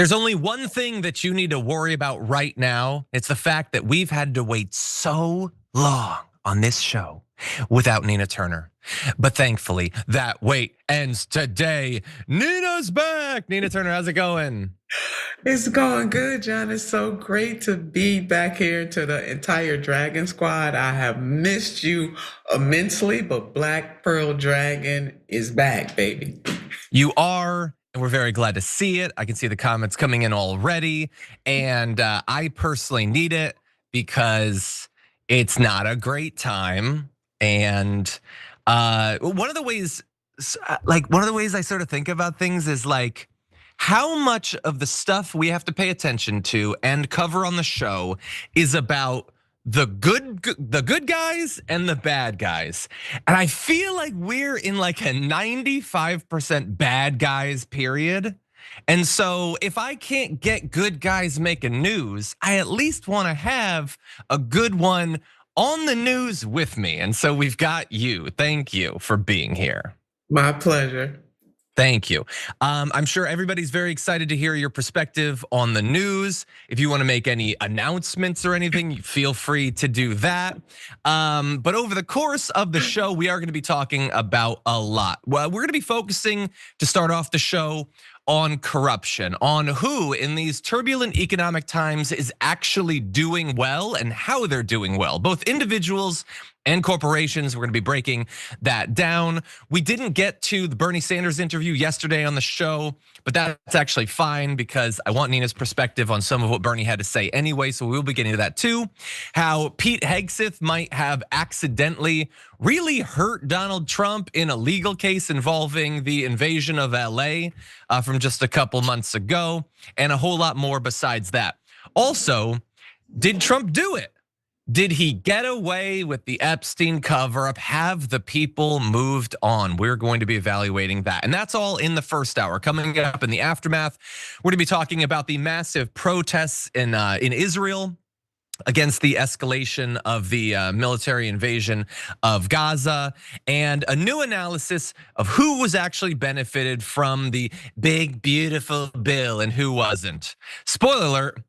There's only one thing that you need to worry about right now. It's the fact that we've had to wait so long on this show without Nina Turner. But thankfully, that wait ends today. Nina's back. Nina Turner, how's it going? It's going good, John. It's so great to be back here to the entire Dragon Squad. I have missed you immensely, but Black Pearl Dragon is back, baby. You are, and we're very glad to see it. I can see the comments coming in already. And I personally need it because it's not a great time. And one of the ways I sort of think about things is like, how much of the stuff we have to pay attention to and cover on the show is about the good guys and the bad guys. And I feel like we're in like a 95% bad guys period. And so if I can't get good guys making news, I at least want to have a good one on the news with me. And so we've got you. Thank you for being here. My pleasure. Thank you. I'm sure everybody's very excited to hear your perspective on the news. If you want to make any announcements or anything, feel free to do that. But over the course of the show, we are going to be talking about a lot. Well, we're going to be focusing to start off the show on corruption, on who in these turbulent economic times is actually doing well and how they're doing well, both individuals and corporations. We're gonna be breaking that down. We didn't get to the Bernie Sanders interview yesterday on the show, but that's actually fine because I want Nina's perspective on some of what Bernie had to say anyway, so we'll be getting to that too. How Pete Hegseth might have accidentally really hurt Donald Trump in a legal case involving the invasion of LA from just a couple months ago, and a whole lot more besides that. Also, did Trump do it? Did he get away with the Epstein cover-up? Have the people moved on? We're going to be evaluating that. And that's all in the first hour. Coming up in the aftermath, we're gonna be talking about the massive protests in Israel against the escalation of the military invasion of Gaza, and a new analysis of who was actually benefited from the big, beautiful bill and who wasn't. Spoiler alert,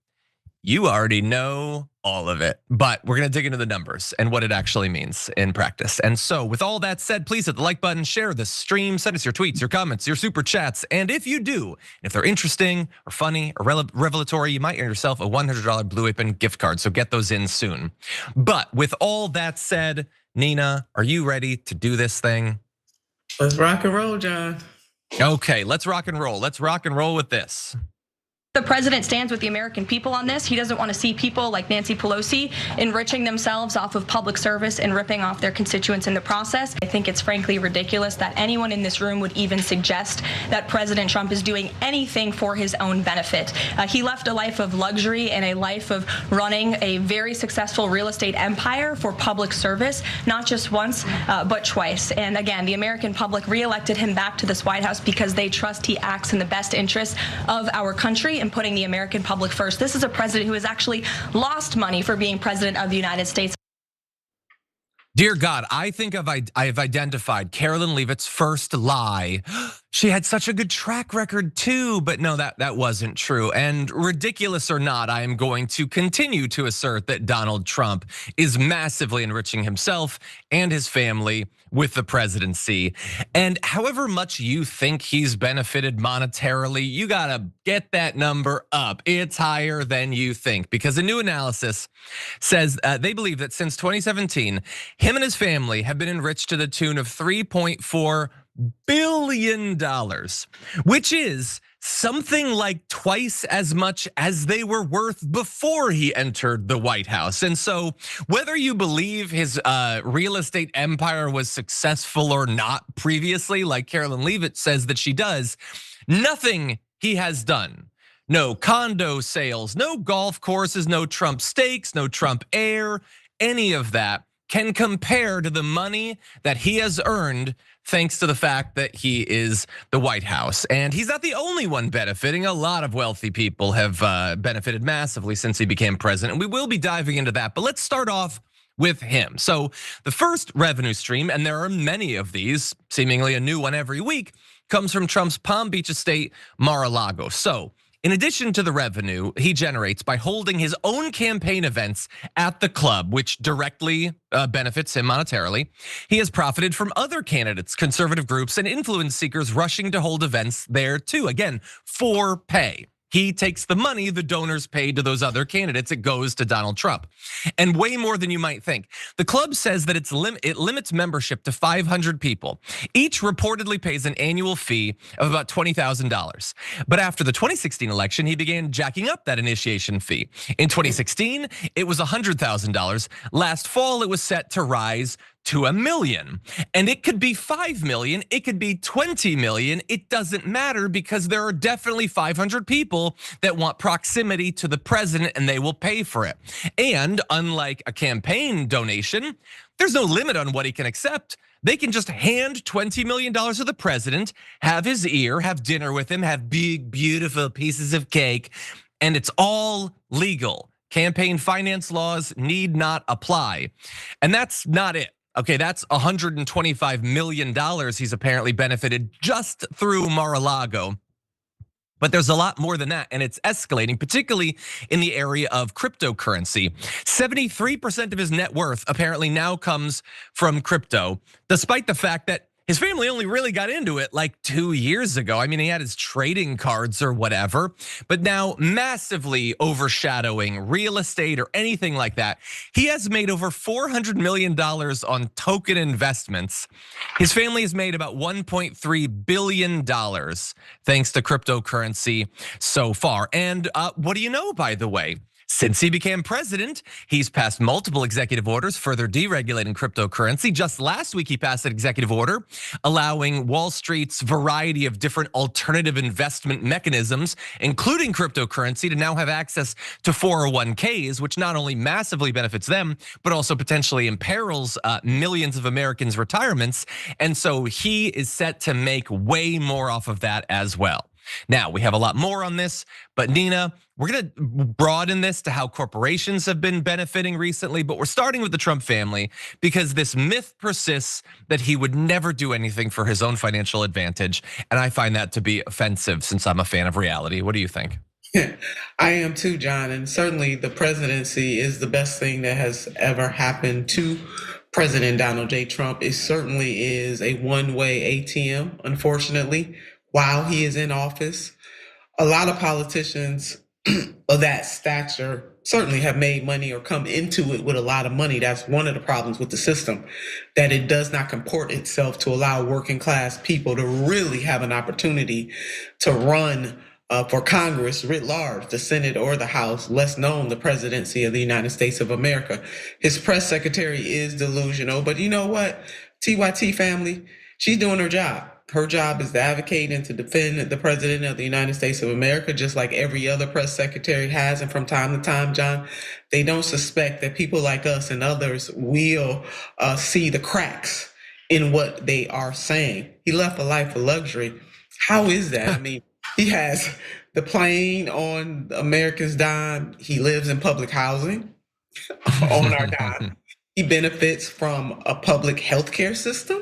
you already know all of it, but we're gonna dig into the numbers and what it actually means in practice. And so with all that said, please hit the like button, share the stream, send us your tweets, your comments, your super chats. And if you do, if they're interesting or funny or revelatory, you might earn yourself a $100 Blue Apron gift card. So get those in soon. But with all that said, Nina, are you ready to do this thing? Let's rock and roll, John. Okay, let's rock and roll. Let's rock and roll with this. The president stands with the American people on this. He doesn't want to see people like Nancy Pelosi enriching themselves off of public service and ripping off their constituents in the process. I think it's frankly ridiculous that anyone in this room would even suggest that President Trump is doing anything for his own benefit. He left a life of luxury and a life of running a very successful real estate empire for public service, not just once, but twice. And again, the American public reelected him back to this White House because they trust he acts in the best interest of our country and putting the American public first. This is a president who has actually lost money for being president of the United States. Dear God, I think I've identified Carolyn Leavitt's first lie. She had such a good track record too, but no, that wasn't true. And ridiculous or not, I am going to continue to assert that Donald Trump is massively enriching himself and his family with the presidency. And however much you think he's benefited monetarily, you gotta get that number up. It's higher than you think, because a new analysis says they believe that since 2017, him and his family have been enriched to the tune of $3.4 billion, which is something like twice as much as they were worth before he entered the White House. And so whether you believe his real estate empire was successful or not previously, like Carolyn Leavitt says that she does, nothing he has done, no condo sales, no golf courses, no Trump steaks, no Trump Air, any of that can compare to the money that he has earned thanks to the fact that he is the White House. And he's not the only one benefiting. A lot of wealthy people have benefited massively since he became president. And we will be diving into that, but let's start off with him. So the first revenue stream, and there are many of these, seemingly a new one every week, comes from Trump's Palm Beach estate, Mar-a-Lago. So In addition to the revenue he generates by holding his own campaign events at the club, which directly benefits him monetarily, he has profited from other candidates, conservative groups, and influence seekers rushing to hold events there too. Again, for pay. He takes the money the donors paid to those other candidates. It goes to Donald Trump, and way more than you might think. The club says that it limits membership to 500 people. Each reportedly pays an annual fee of about $20,000. But after the 2016 election, he began jacking up that initiation fee. In 2016, it was $100,000. Last fall, it was set to rise to $1 million. And it could be 5 million, it could be 20 million. It doesn't matter because there are definitely 500 people that want proximity to the president and they will pay for it. And unlike a campaign donation, there's no limit on what he can accept. They can just hand $20 million to the president, have his ear, have dinner with him, have big, beautiful pieces of cake, and it's all legal. Campaign finance laws need not apply. And that's not it. Okay, that's $125 million he's apparently benefited just through Mar-a-Lago. But there's a lot more than that, and it's escalating, particularly in the area of cryptocurrency. 73% of his net worth apparently now comes from crypto, despite the fact that his family only really got into it like 2 years ago. I mean, he had his trading cards or whatever, but now massively overshadowing real estate or anything like that. He has made over $400 million on token investments. His family has made about $1.3 billion thanks to cryptocurrency so far. And what do you know, by the way? Since he became president, he's passed multiple executive orders further deregulating cryptocurrency. Just last week, he passed an executive order allowing Wall Street's variety of different alternative investment mechanisms, including cryptocurrency, to now have access to 401ks, which not only massively benefits them, but also potentially imperils millions of Americans' retirements. And so he is set to make way more off of that as well. Now, we have a lot more on this, but Nina, we're gonna broaden this to how corporations have been benefiting recently, but we're starting with the Trump family because this myth persists that he would never do anything for his own financial advantage. And I find that to be offensive since I'm a fan of reality. What do you think? I am too, John, and certainly the presidency is the best thing that has ever happened to President Donald J. Trump. It certainly is a one-way ATM, unfortunately, while he is in office. A lot of politicians of that stature certainly have made money or come into it with a lot of money. That's one of the problems with the system, that it does not comport itself to allow working class people to really have an opportunity to run for Congress writ large, the Senate or the House, less known the presidency of the United States of America. His press secretary is delusional, but you know what? TYT family, she's doing her job. Her job is to advocate and to defend the president of the United States of America, just like every other press secretary has. And from time to time, John, they don't suspect that people like us and others will see the cracks in what they are saying. He left a life of luxury. How is that? I mean, he has the plane on America's dime. He lives in public housing on our dime. He benefits from a public healthcare system,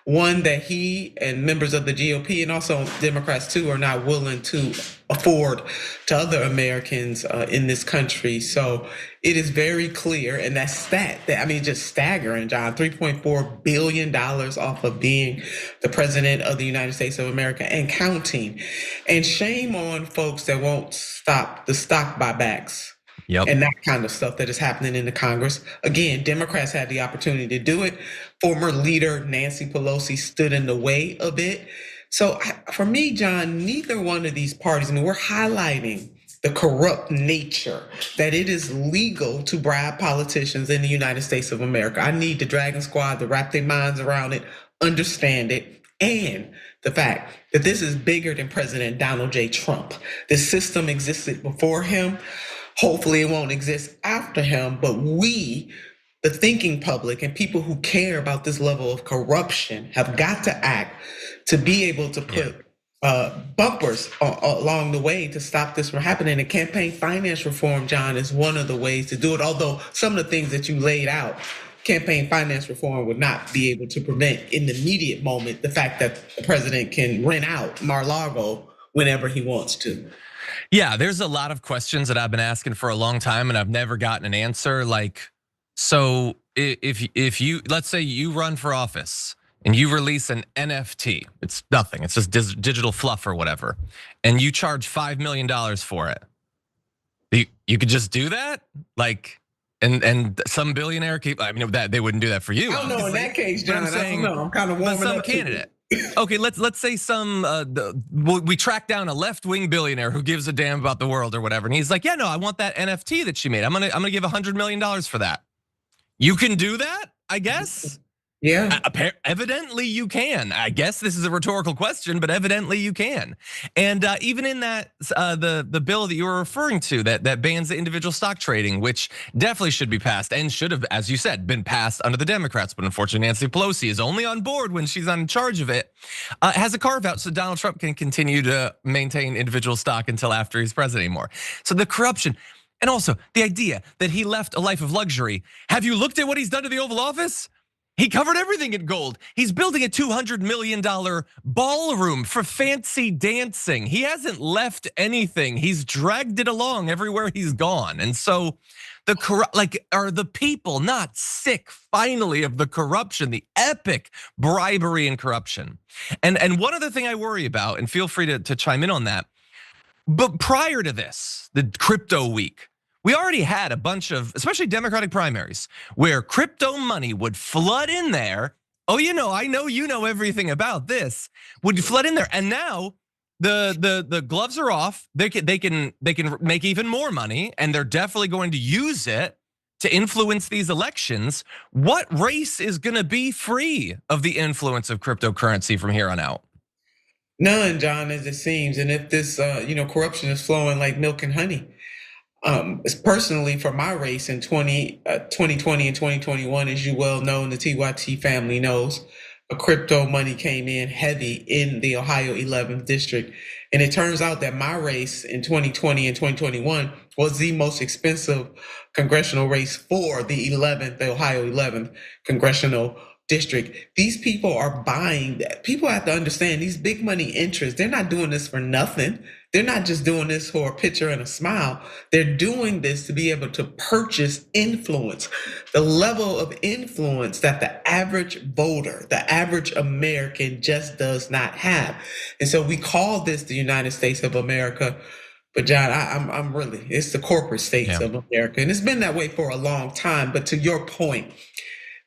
one that he and members of the GOP and also Democrats too are not willing to afford to other Americans in this country. So it is very clear, and that stat, I mean, just staggering, John, $3.4 billion off of being the president of the United States of America and counting. And shame on folks that won't stop the stock buybacks. Yep. And that kind of stuff that is happening in the Congress. Again, Democrats had the opportunity to do it. Former leader Nancy Pelosi stood in the way of it. So for me, John, neither one of these parties, I mean, we're highlighting the corrupt nature, that it is legal to bribe politicians in the United States of America. I need the Dragon Squad to wrap their minds around it, understand it, and the fact that this is bigger than President Donald J. Trump. This system existed before him. Hopefully it won't exist after him, but we, the thinking public and people who care about this level of corruption, have got to act to be able to put bumpers along the way to stop this from happening. And campaign finance reform, John, is one of the ways to do it. Although some of the things that you laid out, campaign finance reform would not be able to prevent in the immediate moment the fact that the president can rent out Mar-a-Lago whenever he wants to. Yeah, there's a lot of questions that I've been asking for a long time and I've never gotten an answer. Like, so if you, let's say you run for office and you release an NFT, it's nothing, it's just digital fluff or whatever, and you charge $5 million for it. You could just do that? Like, and some billionaire I mean, that they wouldn't do that for you. I don't know in that case, John. I'm saying, I don't know. I'm kind of warming some up. candidate. Okay, let's say we track down a left-wing billionaire who gives a damn about the world or whatever, and he's like, yeah, no, I want that NFT that she made. I'm gonna give $100 million for that. You can do that, I guess. Yeah. Evidently you can. I guess this is a rhetorical question, but evidently you can. And even in that, the bill that you were referring to that bans the individual stock trading, which definitely should be passed and should have, as you said, been passed under the Democrats. But unfortunately, Nancy Pelosi is only on board when she's in charge of it. Has a carve out so Donald Trump can continue to maintain individual stock until after he's president anymore. So the corruption. And also the idea that he left a life of luxury. Have you looked at what he's done to the Oval Office? He covered everything in gold. He's building a $200 million ballroom for fancy dancing. He hasn't left anything. He's dragged it along everywhere he's gone. And so are the people not sick finally of the corruption, the epic bribery and corruption? And one other thing I worry about, and feel free to chime in on that, but prior to this, the crypto week, we already had a bunch of, especially Democratic primaries, where crypto money would flood in there. Oh, I know you know everything about this. Would flood in there, and now the gloves are off. They can make even more money, and they're definitely going to use it to influence these elections. What race is going to be free of the influence of cryptocurrency from here on out? None, John, as it seems. And if this, corruption is flowing like milk and honey. Personally, for my race in 2020 and 2021, as you well know, and the TYT family knows, crypto money came in heavy in the Ohio 11th district. And it turns out that my race in 2020 and 2021 was the most expensive congressional race for the Ohio 11th congressional district. These people are buying that. People have to understand these big money interests, they're not doing this for nothing. They're not just doing this for a picture and a smile. They're doing this to be able to purchase influence, the level of influence that the average voter, the average American just does not have. And so we call this the United States of America. But John, I'm really, it's the corporate states of America. And it's been that way for a long time. But to your point,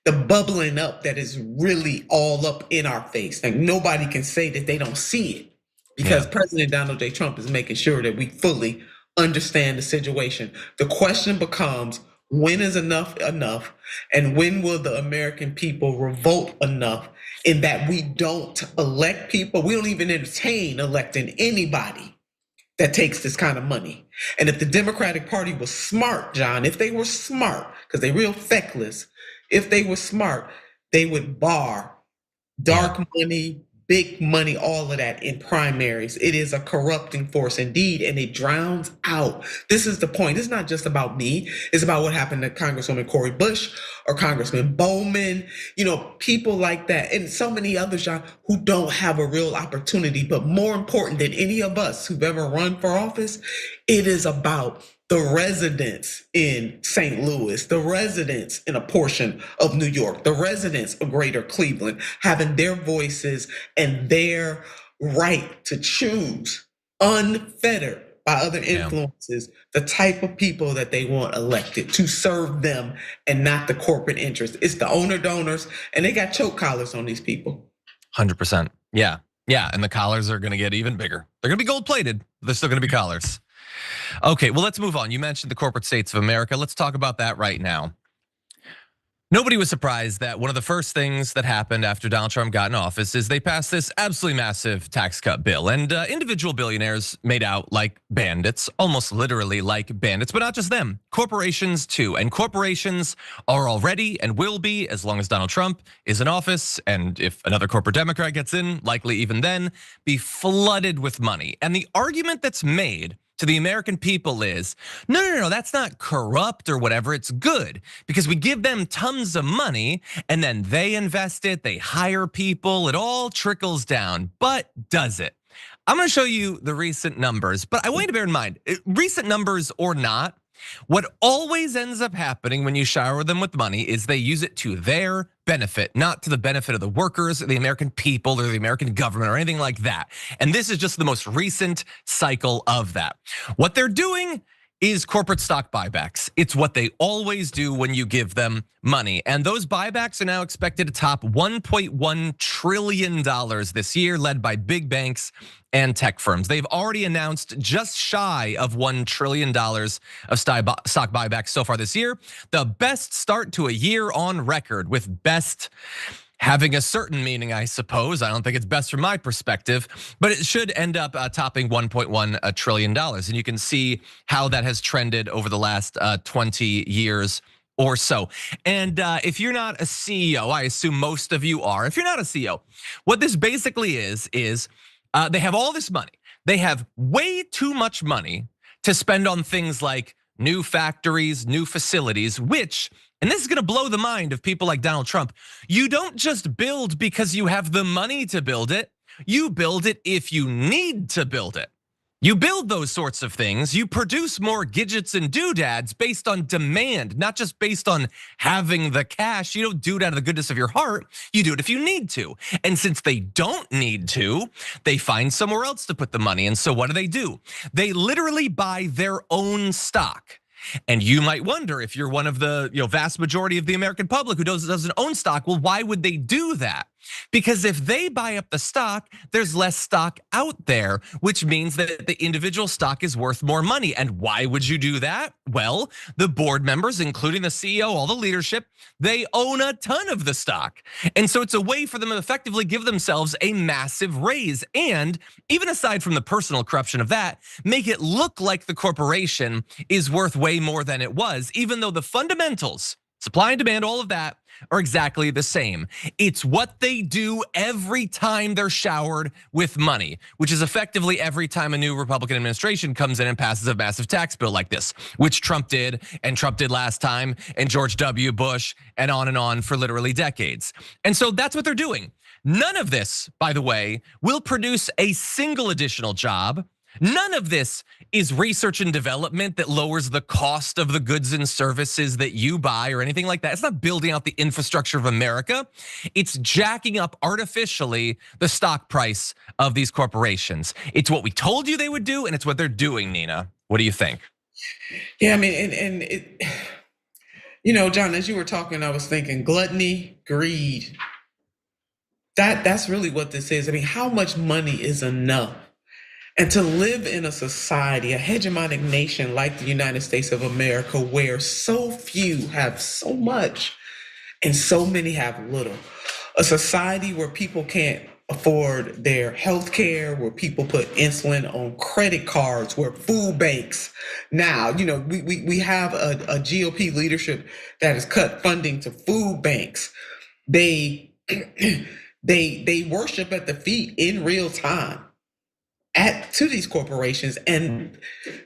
the bubbling up that is really all up in our face. Like nobody can say that they don't see it. Because President Donald J. Trump is making sure that we fully understand the situation. The question becomes, when is enough enough? And when will the American people revolt enough in that we don't elect people? We don't even entertain electing anybody that takes this kind of money. And if the Democratic Party was smart, John, if they were smart, because they're real feckless, if they were smart, they would bar dark money, big money, all of that in primaries. It is a corrupting force indeed, and it drowns out. This is the point. It's not just about me. It's about what happened to Congresswoman Cori Bush or Congressman Bowman, people like that, and so many others, John, who don't have a real opportunity. But more important than any of us who've ever run for office, it is about the residents in St. Louis, the residents in a portion of New York, the residents of Greater Cleveland, having their voices and their right to choose, unfettered by other influences, the type of people that they want elected to serve them and not the corporate interest. It's the owner donors, and they got choke collars on these people. 100%. Yeah, and the collars are gonna get even bigger. They're gonna be gold plated, they're still gonna be collars. Okay, well, let's move on. You mentioned the corporate states of America. Let's talk about that right now. Nobody was surprised that one of the first things that happened after Donald Trump got in office is they passed this absolutely massive tax cut bill. And individual billionaires made out like bandits, almost literally like bandits, but not just them, corporations too. And corporations are already and will be, as long as Donald Trump is in office, and if another corporate Democrat gets in, likely even then, be flooded with money. And the argument that's made to the American people is, no, that's not corrupt or whatever, it's good because we give them tons of money and then they invest it, they hire people, it all trickles down. But does it? I'm gonna show you the recent numbers, but I want you to bear in mind, recent numbers or not, what always ends up happening when you shower them with money is they use it to their benefit, not to the benefit of the workers, the American people, or the American government, or anything like that. And this is just the most recent cycle of that. What they're doing is corporate stock buybacks. It's what they always do when you give them money. And those buybacks are now expected to top $1.1 trillion this year, led by big banks and tech firms. They've already announced just shy of $1 trillion of stock buybacks so far this year. The best start to a year on record, with best having a certain meaning, I suppose. I don't think it's best from my perspective, but it should end up topping $1.1 trillion. And you can see how that has trended over the last 20 years or so. And if you're not a CEO, I assume most of you are. If you're not a CEO, what this basically is they have all this money. They have way too much money to spend on things like new factories, new facilities, which, and this is gonna blow the mind of people like Donald Trump, you don't just build because you have the money to build it, you build it if you need to build it. You build those sorts of things, you produce more gadgets and doodads based on demand, not just based on having the cash. You don't do it out of the goodness of your heart, you do it if you need to. And since they don't need to, they find somewhere else to put the money. And so what do? They literally buy their own stock. And you might wonder, if you're one of the vast majority of the American public who doesn't own stock, well, why would they do that? Because if they buy up the stock, there's less stock out there, which means that the individual stock is worth more money. And why would you do that? Well, the board members, including the CEO, all the leadership, they own a ton of the stock. And so it's a way for them to effectively give themselves a massive raise. And even aside from the personal corruption of that, make it look like the corporation is worth way more than it was, even though the fundamentals, supply and demand, all of that, are exactly the same. It's what they do every time they're showered with money, which is effectively every time a new Republican administration comes in and passes a massive tax bill like this, which Trump did, and Trump did last time, and George W. Bush, and on for literally decades. And so that's what they're doing. None of this, by the way, will produce a single additional job. None of this is research and development that lowers the cost of the goods and services that you buy or anything like that. It's not building out the infrastructure of America. It's jacking up artificially the stock price of these corporations. It's what we told you they would do, and it's what they're doing, Nina. What do you think? Yeah, I mean, and it, John, as you were talking, I was thinking gluttony, greed. That's really what this is. I mean, how much money is enough? And to live in a society, a hegemonic nation like the United States of America, where so few have so much and so many have little. A society where people can't afford their health care, where people put insulin on credit cards, where food banks. Now, we have a GOP leadership that has cut funding to food banks. They worship at the feet in real time to these corporations, and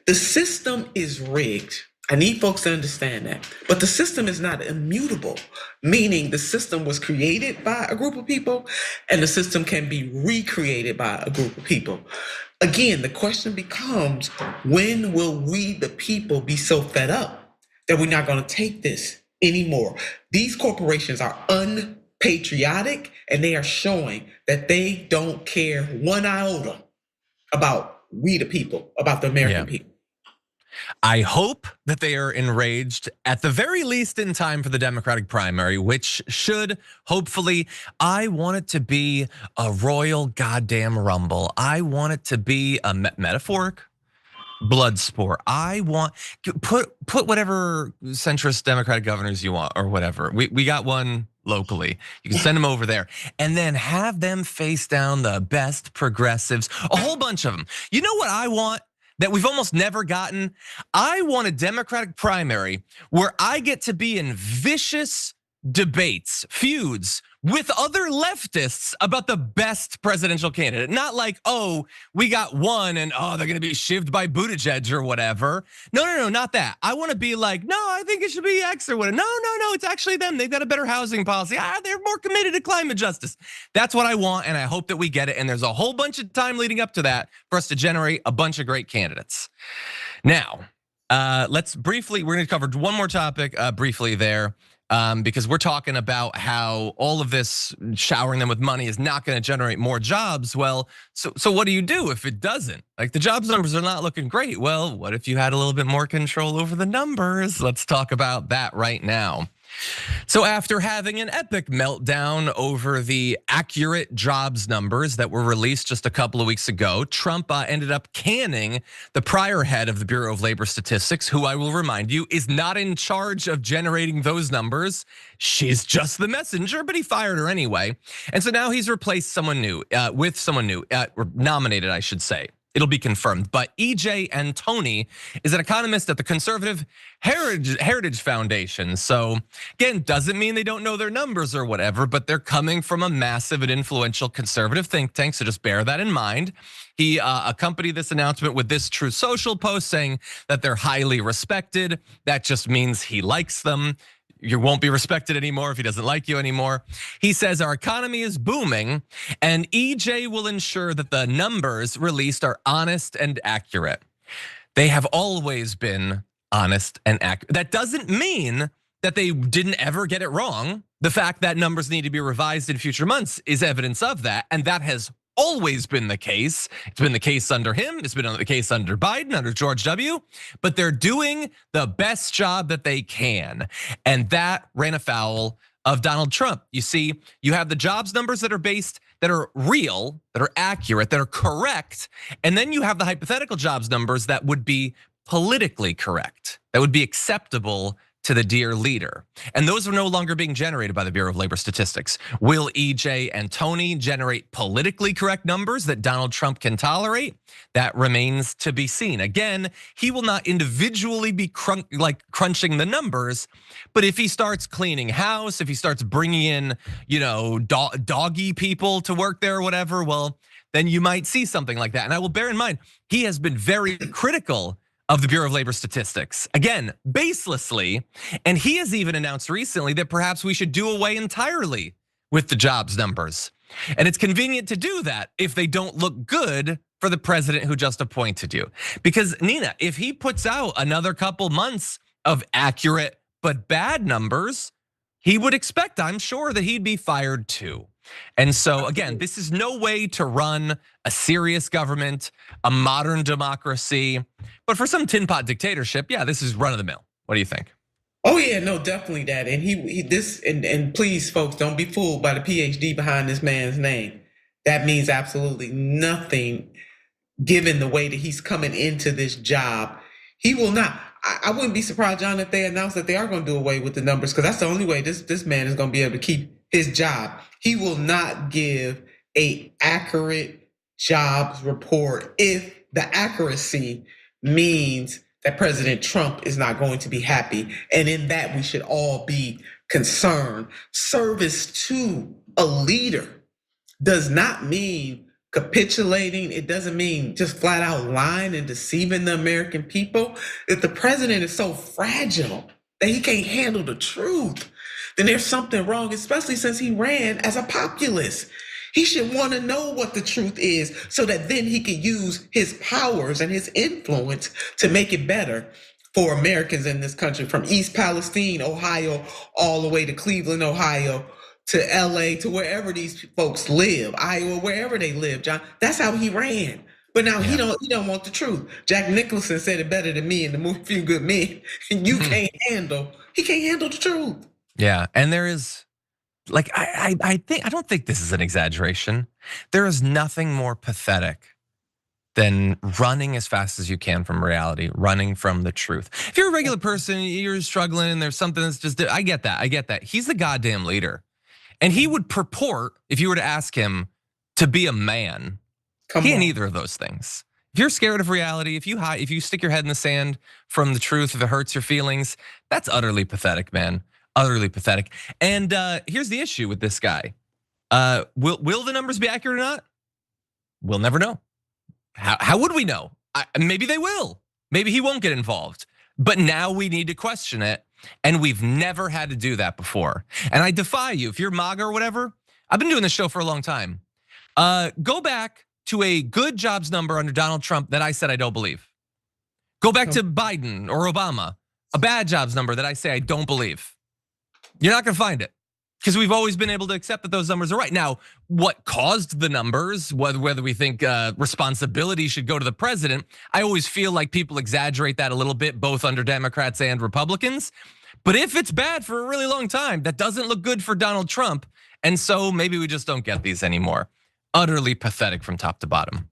the system is rigged. I need folks to understand that. But the system is not immutable, meaning the system was created by a group of people and the system can be recreated by a group of people. Again, the question becomes, when will we, the people, be so fed up that we're not going to take this anymore? These corporations are unpatriotic, and they are showing that they don't care one iota about we the people, about the American people. I hope that they are enraged, at the very least in time for the Democratic primary, which should hopefully, I want it to be a royal goddamn rumble. I want it to be a metaphoric blood sport. I want, put whatever centrist Democratic governors you want or whatever. We got one locally. You can send them over there and then have them face down the best progressives, a whole bunch of them. You know what I want that we've almost never gotten? I want a Democratic primary where I get to be in vicious debates, feuds with other leftists about the best presidential candidate. Not like, oh, we got one and they're gonna be shivved by Buttigieg or whatever. No, not that. I wanna be like, no, I think it should be X or whatever. No, it's actually them. They've got a better housing policy. They're more committed to climate justice. That's what I want, and I hope that we get it. And there's a whole bunch of time leading up to that for us to generate a bunch of great candidates. Now, we're gonna cover one more topic briefly there. Because we're talking about how all of this showering them with money is not going to generate more jobs. Well, so what do you do if it doesn't? Like the jobs numbers are not looking great. Well, what if you had a little bit more control over the numbers? Let's talk about that right now. So after having an epic meltdown over the accurate jobs numbers that were released just a couple of weeks ago, Trump ended up canning the prior head of the Bureau of Labor Statistics, who I will remind you is not in charge of generating those numbers. She's just the messenger, but he fired her anyway. And so now he's replaced someone new with someone new, or nominated, I should say. It'll be confirmed, but Enten is an economist at the Conservative Heritage Foundation. So again, doesn't mean they don't know their numbers or whatever, but they're coming from a massive and influential conservative think tank, so just bear that in mind. He accompanied this announcement with this True Social post saying that they're highly respected. That just means he likes them. You won't be respected anymore if he doesn't like you anymore. He says our economy is booming and EJ will ensure that the numbers released are honest and accurate. They have always been honest and accurate. That doesn't mean that they didn't ever get it wrong. The fact that numbers need to be revised in future months is evidence of that, and that has always been the case. It's been the case under him. It's been the case under Biden, under George W. But they're doing the best job that they can. And that ran afoul of Donald Trump. You see, you have the jobs numbers that are based, that are real, that are accurate, that are correct. And then you have the hypothetical jobs numbers that would be politically correct, that would be acceptable to the dear leader. And those are no longer being generated by the Bureau of Labor Statistics. Will EJ and Tony generate politically correct numbers that Donald Trump can tolerate? That remains to be seen. Again, he will not individually be crunching the numbers, but if he starts cleaning house, if he starts bringing in, doggy people to work there or whatever, well, then you might see something like that. And I will bear in mind, he has been very critical of the Bureau of Labor Statistics. Again, baselessly, and he has even announced recently that perhaps we should do away entirely with the jobs numbers. And it's convenient to do that if they don't look good for the president who just appointed you. Because Nina, if he puts out another couple months of accurate but bad numbers, he would expect, I'm sure, that he'd be fired too. And so again, this is no way to run a serious government, a modern democracy. But for some tin pot dictatorship, yeah, this is run of the mill. What do you think? Oh yeah, no, definitely that. And and please, folks, don't be fooled by the PhD behind this man's name. That means absolutely nothing, given the way that he's coming into this job. He will not. I wouldn't be surprised, John, if they announce that they are going to do away with the numbers, because that's the only way this man is going to be able to keep his job. He will not give an accurate jobs report if the accuracy means that President Trump is not going to be happy. And in that, we should all be concerned. Service to a leader does not mean capitulating. It doesn't mean just flat out lying and deceiving the American people. If the president is so fragile that he can't handle the truth, then there's something wrong, especially since he ran as a populist. He should want to know what the truth is so that then he can use his powers and his influence to make it better for Americans in this country, from East Palestine, Ohio, all the way to Cleveland, Ohio, to LA, to wherever these folks live, Iowa, wherever they live, John. That's how he ran. But now he don't want the truth. Jack Nicholson said it better than me in the movie Few Good Men. He can't handle the truth. Yeah, and there is, like, I don't think this is an exaggeration. There is nothing more pathetic than running as fast as you can from reality, running from the truth. If you're a regular person, you're struggling and there's something that's just, I get that. He's the goddamn leader. And he would purport, if you were to ask him, to be a man. He ain't either of those things. If you're scared of reality, if you stick your head in the sand from the truth, if it hurts your feelings, that's utterly pathetic, man. Utterly pathetic. And here's the issue with this guy. Will the numbers be accurate or not? We'll never know. How would we know? Maybe they will. Maybe he won't get involved. But now we need to question it. And we've never had to do that before. And I defy you, if you're MAGA or whatever, I've been doing this show for a long time. Go back to a good jobs number under Donald Trump that I said I don't believe. Go back to Biden or Obama, a bad jobs number that I say I don't believe. You're not gonna find it, because we've always been able to accept that those numbers are right. Now, what caused the numbers, whether we think responsibility should go to the president, I always feel like people exaggerate that a little bit, both under Democrats and Republicans. But if it's bad for a really long time, that doesn't look good for Donald Trump. And so maybe we just don't get these anymore. Utterly pathetic from top to bottom.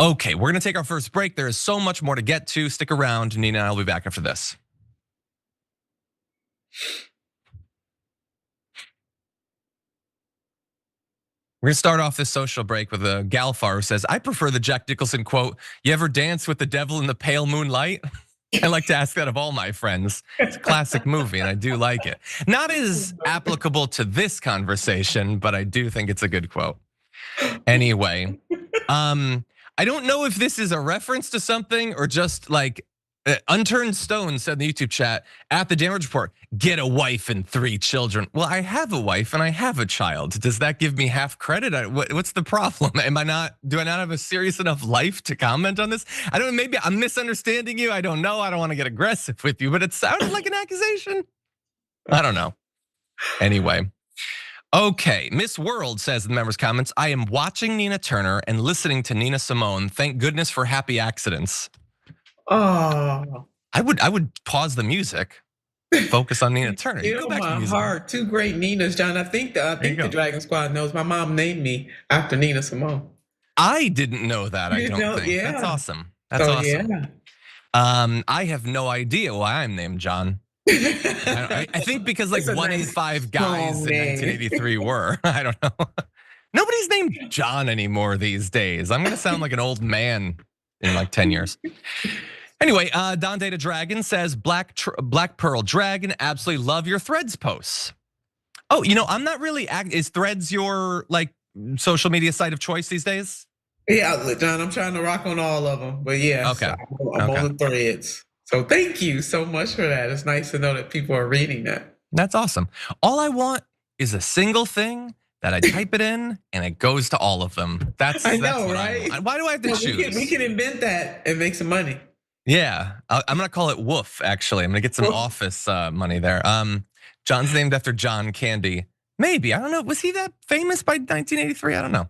Okay, we're gonna take our first break. There is so much more to get to. Stick around, Nina and I will be back after this. We're gonna start off this social break with a Galfar who says, I prefer the Jack Nicholson quote, "You ever dance with the devil in the pale moonlight?" I like to ask that of all my friends. It's a classic movie and I do like it. Not as applicable to this conversation, but I do think it's a good quote. Anyway, I don't know if this is a reference to something or just like Unturned Stone said in the YouTube chat at the Damage Report, get a wife and 3 children. Well, I have a wife and I have a child. Does that give me half credit? What's the problem? Do I not have a serious enough life to comment on this? I don't know, maybe I'm misunderstanding you. I don't know. I don't want to get aggressive with you, but it sounded like an accusation. I don't know. Anyway. Okay, Miss World says in the members' comments, I am watching Nina Turner and listening to Nina Simone. Thank goodness for happy accidents. Oh, I would pause the music, focus on Nina Turner. You know, my heart, 2 great Ninas, John. I think the Dragon Squad knows. My mom named me after Nina Simone. I didn't know that. I don't think. Yeah. That's awesome. That's awesome. Yeah. I have no idea why I'm named John. I think because like 1 in 5 guys in 1983 were. I don't know. Nobody's named John anymore these days. I'm gonna sound like an old man in like 10 years. Anyway, Don Data Dragon says Black Pearl Dragon, absolutely love your Threads posts. Oh, you know, I'm not really, is Threads your like social media site of choice these days? Yeah, John, I'm trying to rock on all of them, but yeah, okay. I'm on the Threads. So thank you so much for that. It's nice to know that people are reading that. That's awesome. All I want is a single thing that I type it in and it goes to all of them. I know, right? Why do I have to choose? We can invent that and make some money. Yeah, I'm gonna call it Woof, actually. I'm gonna get some office money there. John's named after John Candy. Maybe, I don't know. Was he that famous by 1983? I don't know.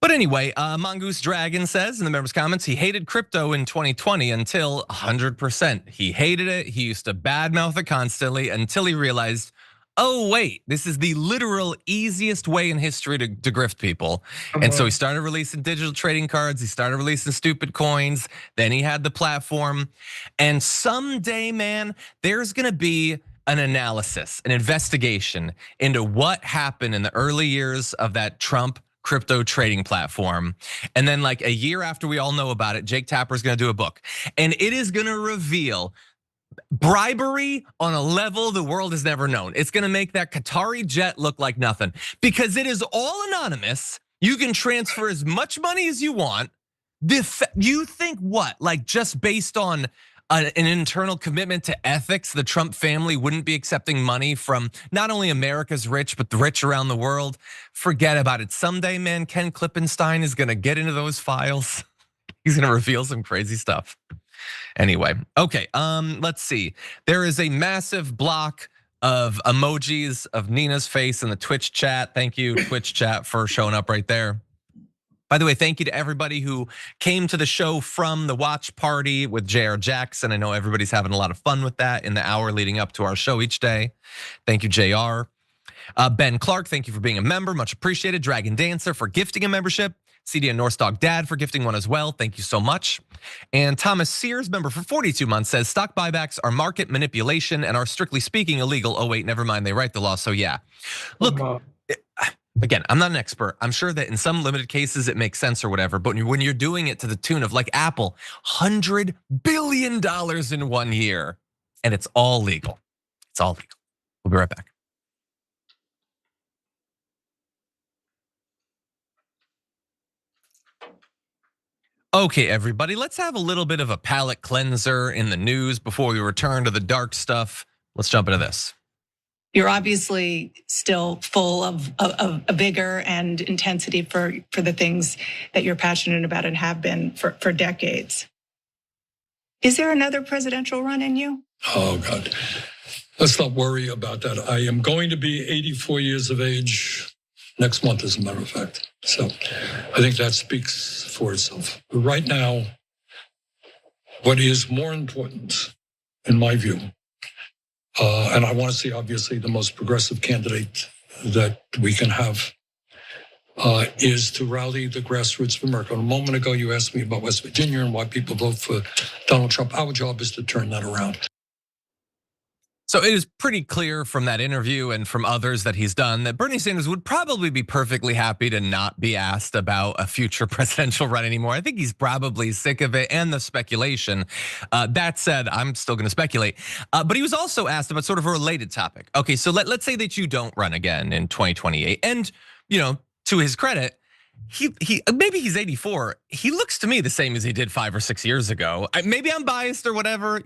But anyway, Mongoose Dragon says in the members' comments, he hated crypto in 2020 until 100%. He hated it. He used to badmouth it constantly until he realized, oh wait, this is the literal easiest way in history to grift people. And so he started releasing digital trading cards. He started releasing stupid coins. Then he had the platform. And someday, man, there's gonna be an analysis, an investigation into what happened in the early years of that Trump crypto trading platform. And then like a year after we all know about it, Jake Tapper's gonna do a book. And it is gonna reveal bribery on a level the world has never known. It's gonna make that Qatari jet look like nothing because it is all anonymous. You can transfer as much money as you want. You think what? Like just based on an internal commitment to ethics, the Trump family wouldn't be accepting money from not only America's rich, but the rich around the world? Forget about it. Someday, man, Ken Klippenstein is gonna get into those files. He's gonna reveal some crazy stuff. Anyway, okay, let's see. There is a massive block of emojis of Nina's face in the Twitch chat. Thank you, Twitch chat, for showing up right there. By the way, thank you to everybody who came to the show from the watch party with JR Jackson. I know everybody's having a lot of fun with that in the hour leading up to our show each day. Thank you, JR. Ben Clark, thank you for being a member, much appreciated. Dragon Dancer for gifting a membership. CDN Northstock Dad for gifting one as well, thank you so much. And Thomas Sears, member for 42 months, says stock buybacks are market manipulation and are strictly speaking illegal. Oh wait, never mind, they write the law, so yeah. Look, again, I'm not an expert. I'm sure that in some limited cases it makes sense or whatever, but when you're doing it to the tune of like Apple, $100 billion in 1 year, and it's all legal. It's all legal. We'll be right back. Okay, everybody, let's have a little bit of a palate cleanser in the news before we return to the dark stuff. Let's jump into this. You're obviously still full of vigor and intensity for the things that you're passionate about and have been for decades. Is there another presidential run in you? Oh, God. Let's not worry about that. I am going to be 84 years of age next month, as a matter of fact. So I think that speaks for itself. But right now, what is more important, in my view, and I want to see, obviously, the most progressive candidate that we can have, is to rally the grassroots of America. A moment ago, you asked me about West Virginia and why people vote for Donald Trump. Our job is to turn that around. So it is pretty clear from that interview and from others that he's done that Bernie Sanders would probably be perfectly happy to not be asked about a future presidential run anymore. I think he's probably sick of it and the speculation. That said, I'm still going to speculate. But he was also asked about sort of a related topic. Okay, so let's say that you don't run again in 2028, and to his credit, he maybe he's 84. He looks to me the same as he did 5 or 6 years ago. Maybe I'm biased or whatever,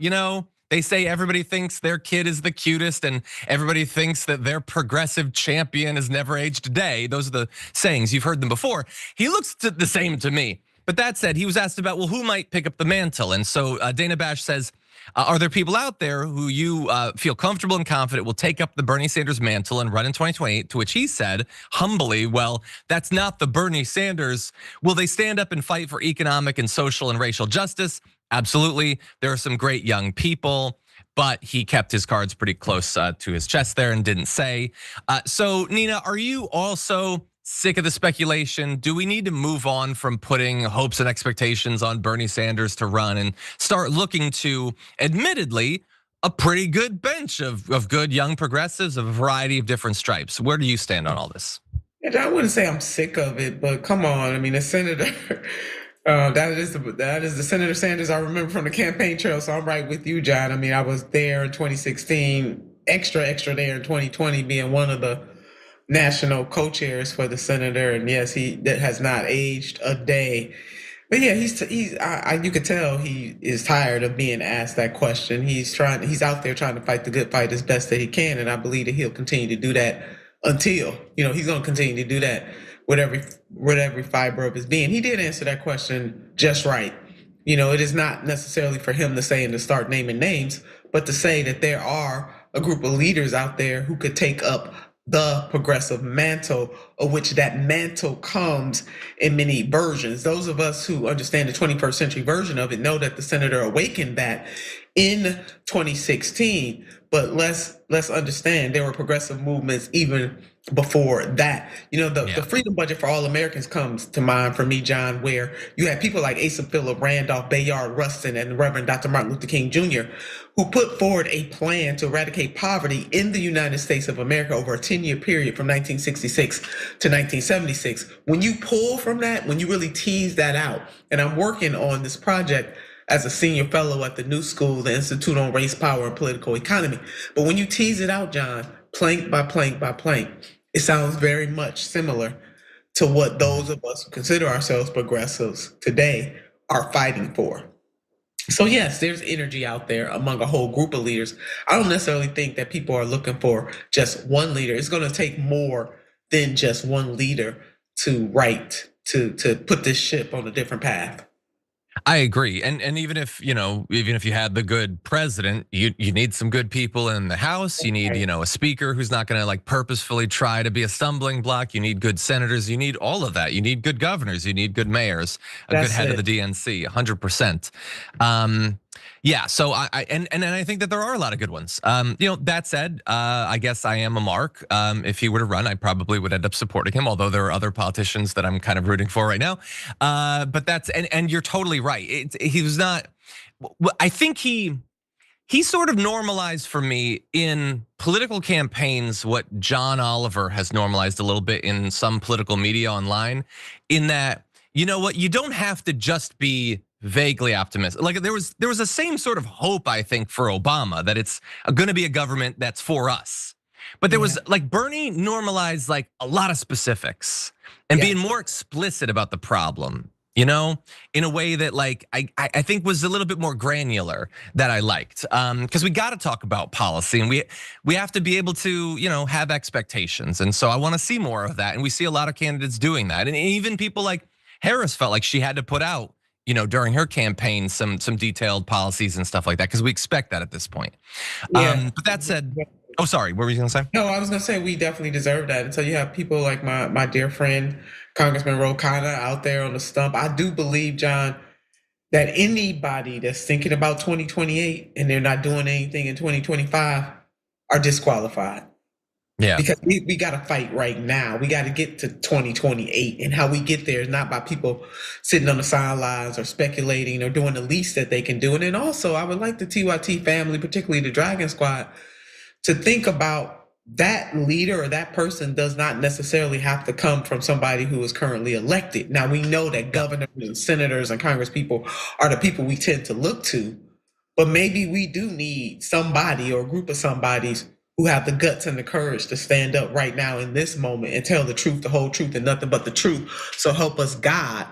They say everybody thinks their kid is the cutest and everybody thinks that their progressive champion has never aged a day. Those are the sayings, you've heard them before. He looks the same to me. But that said, he was asked about, well, who might pick up the mantle? And so Dana Bash says, are there people out there who you feel comfortable and confident will take up the Bernie Sanders mantle and run in 2028? To which he said, humbly, well, that's not the Bernie Sanders. Will they stand up and fight for economic and social and racial justice? Absolutely. There are some great young people, but he kept his cards pretty close to his chest there and didn't say. So Nina, are you also sick of the speculation? Do we need to move on from putting hopes and expectations on Bernie Sanders to run and start looking to, admittedly, a pretty good bench of good young progressives of a variety of different stripes? Where do you stand on all this? I wouldn't say I'm sick of it, but come on. I mean, the senator, that is the Senator Sanders I remember from the campaign trail. So I'm right with you, John. I mean, I was there in 2016, extra there in 2020, being one of the national co-chairs for the senator. And yes, that has not aged a day. But yeah, you could tell he is tired of being asked that question. He's out there trying to fight the good fight as best that he can. And I believe that he'll continue to do that until, he's going to continue to do that with every fiber of his being. He did answer that question just right. It is not necessarily for him to say and to start naming names, but to say that there are a group of leaders out there who could take up the progressive mantle, of which that mantle comes in many versions. Those of us who understand the 21st century version of it know that the senator awakened that in 2016, but let's understand there were progressive movements even before that. The freedom budget for all Americans comes to mind for me, John, where you had people like Asa Phillip, Randolph, Bayard Rustin, and Reverend Dr. Martin Luther King Jr., who put forward a plan to eradicate poverty in the United States of America over a 10-year period from 1966 to 1976. When you pull from that, when you really tease that out, and I'm working on this project as a senior fellow at the New School, the Institute on Race, Power, and Political Economy. But when you tease it out, John, plank by plank by plank, it sounds very much similar to what those of us who consider ourselves progressives today are fighting for. So yes, there's energy out there among a whole group of leaders. I don't necessarily think that people are looking for just one leader. It's going to take more than just one leader to put this ship on a different path. I agree, and even if you had the good president, you need some good people in the House. You need a speaker who's not going to purposefully try to be a stumbling block. You need good senators. You need all of that. You need good governors. You need good mayors. Good head of the DNC. 100%. Yeah, so I think that there are a lot of good ones. That said, I guess I am a mark. If he were to run, I probably would end up supporting him, although there are other politicians that I'm kind of rooting for right now. But that's, and you're totally right. He was not, I think he sort of normalized for me in political campaigns what John Oliver has normalized a little bit in some political media online, in that, you don't have to just be vaguely optimistic. There was a same sort of hope, I think, for Obama, that it's going to be a government that's for us. But there was like Bernie normalized like a lot of specifics and being more explicit about the problem, you know, in a way that like I think was a little bit more granular that I liked. Because we got to talk about policy and we have to be able to, you know, have expectations. And so I want to see more of that. And we see a lot of candidates doing that. And even people like Harris felt like she had to put out, you know, during her campaign, some detailed policies and stuff like that, because we expect that at this point. But that said, oh, sorry, what were you gonna say? No, I was gonna say we definitely deserve that. And so you have people like my dear friend, Congressman Ro Khanna out there on the stump. I do believe, John, that anybody that's thinking about 2028 and they're not doing anything in 2025 are disqualified. Yeah. Because we got to fight right now. We got to get to 2028. And how we get there is not by people sitting on the sidelines or speculating or doing the least that they can do. And then also, I would like the TYT family, particularly the Dragon Squad, to think about that leader or that person does not necessarily have to come from somebody who is currently elected. Now, we know that governors and senators and congresspeople are the people we tend to look to, but maybe we do need somebody or a group of somebodies who have the guts and the courage to stand up right now in this moment and tell the truth, the whole truth, and nothing but the truth. So help us God,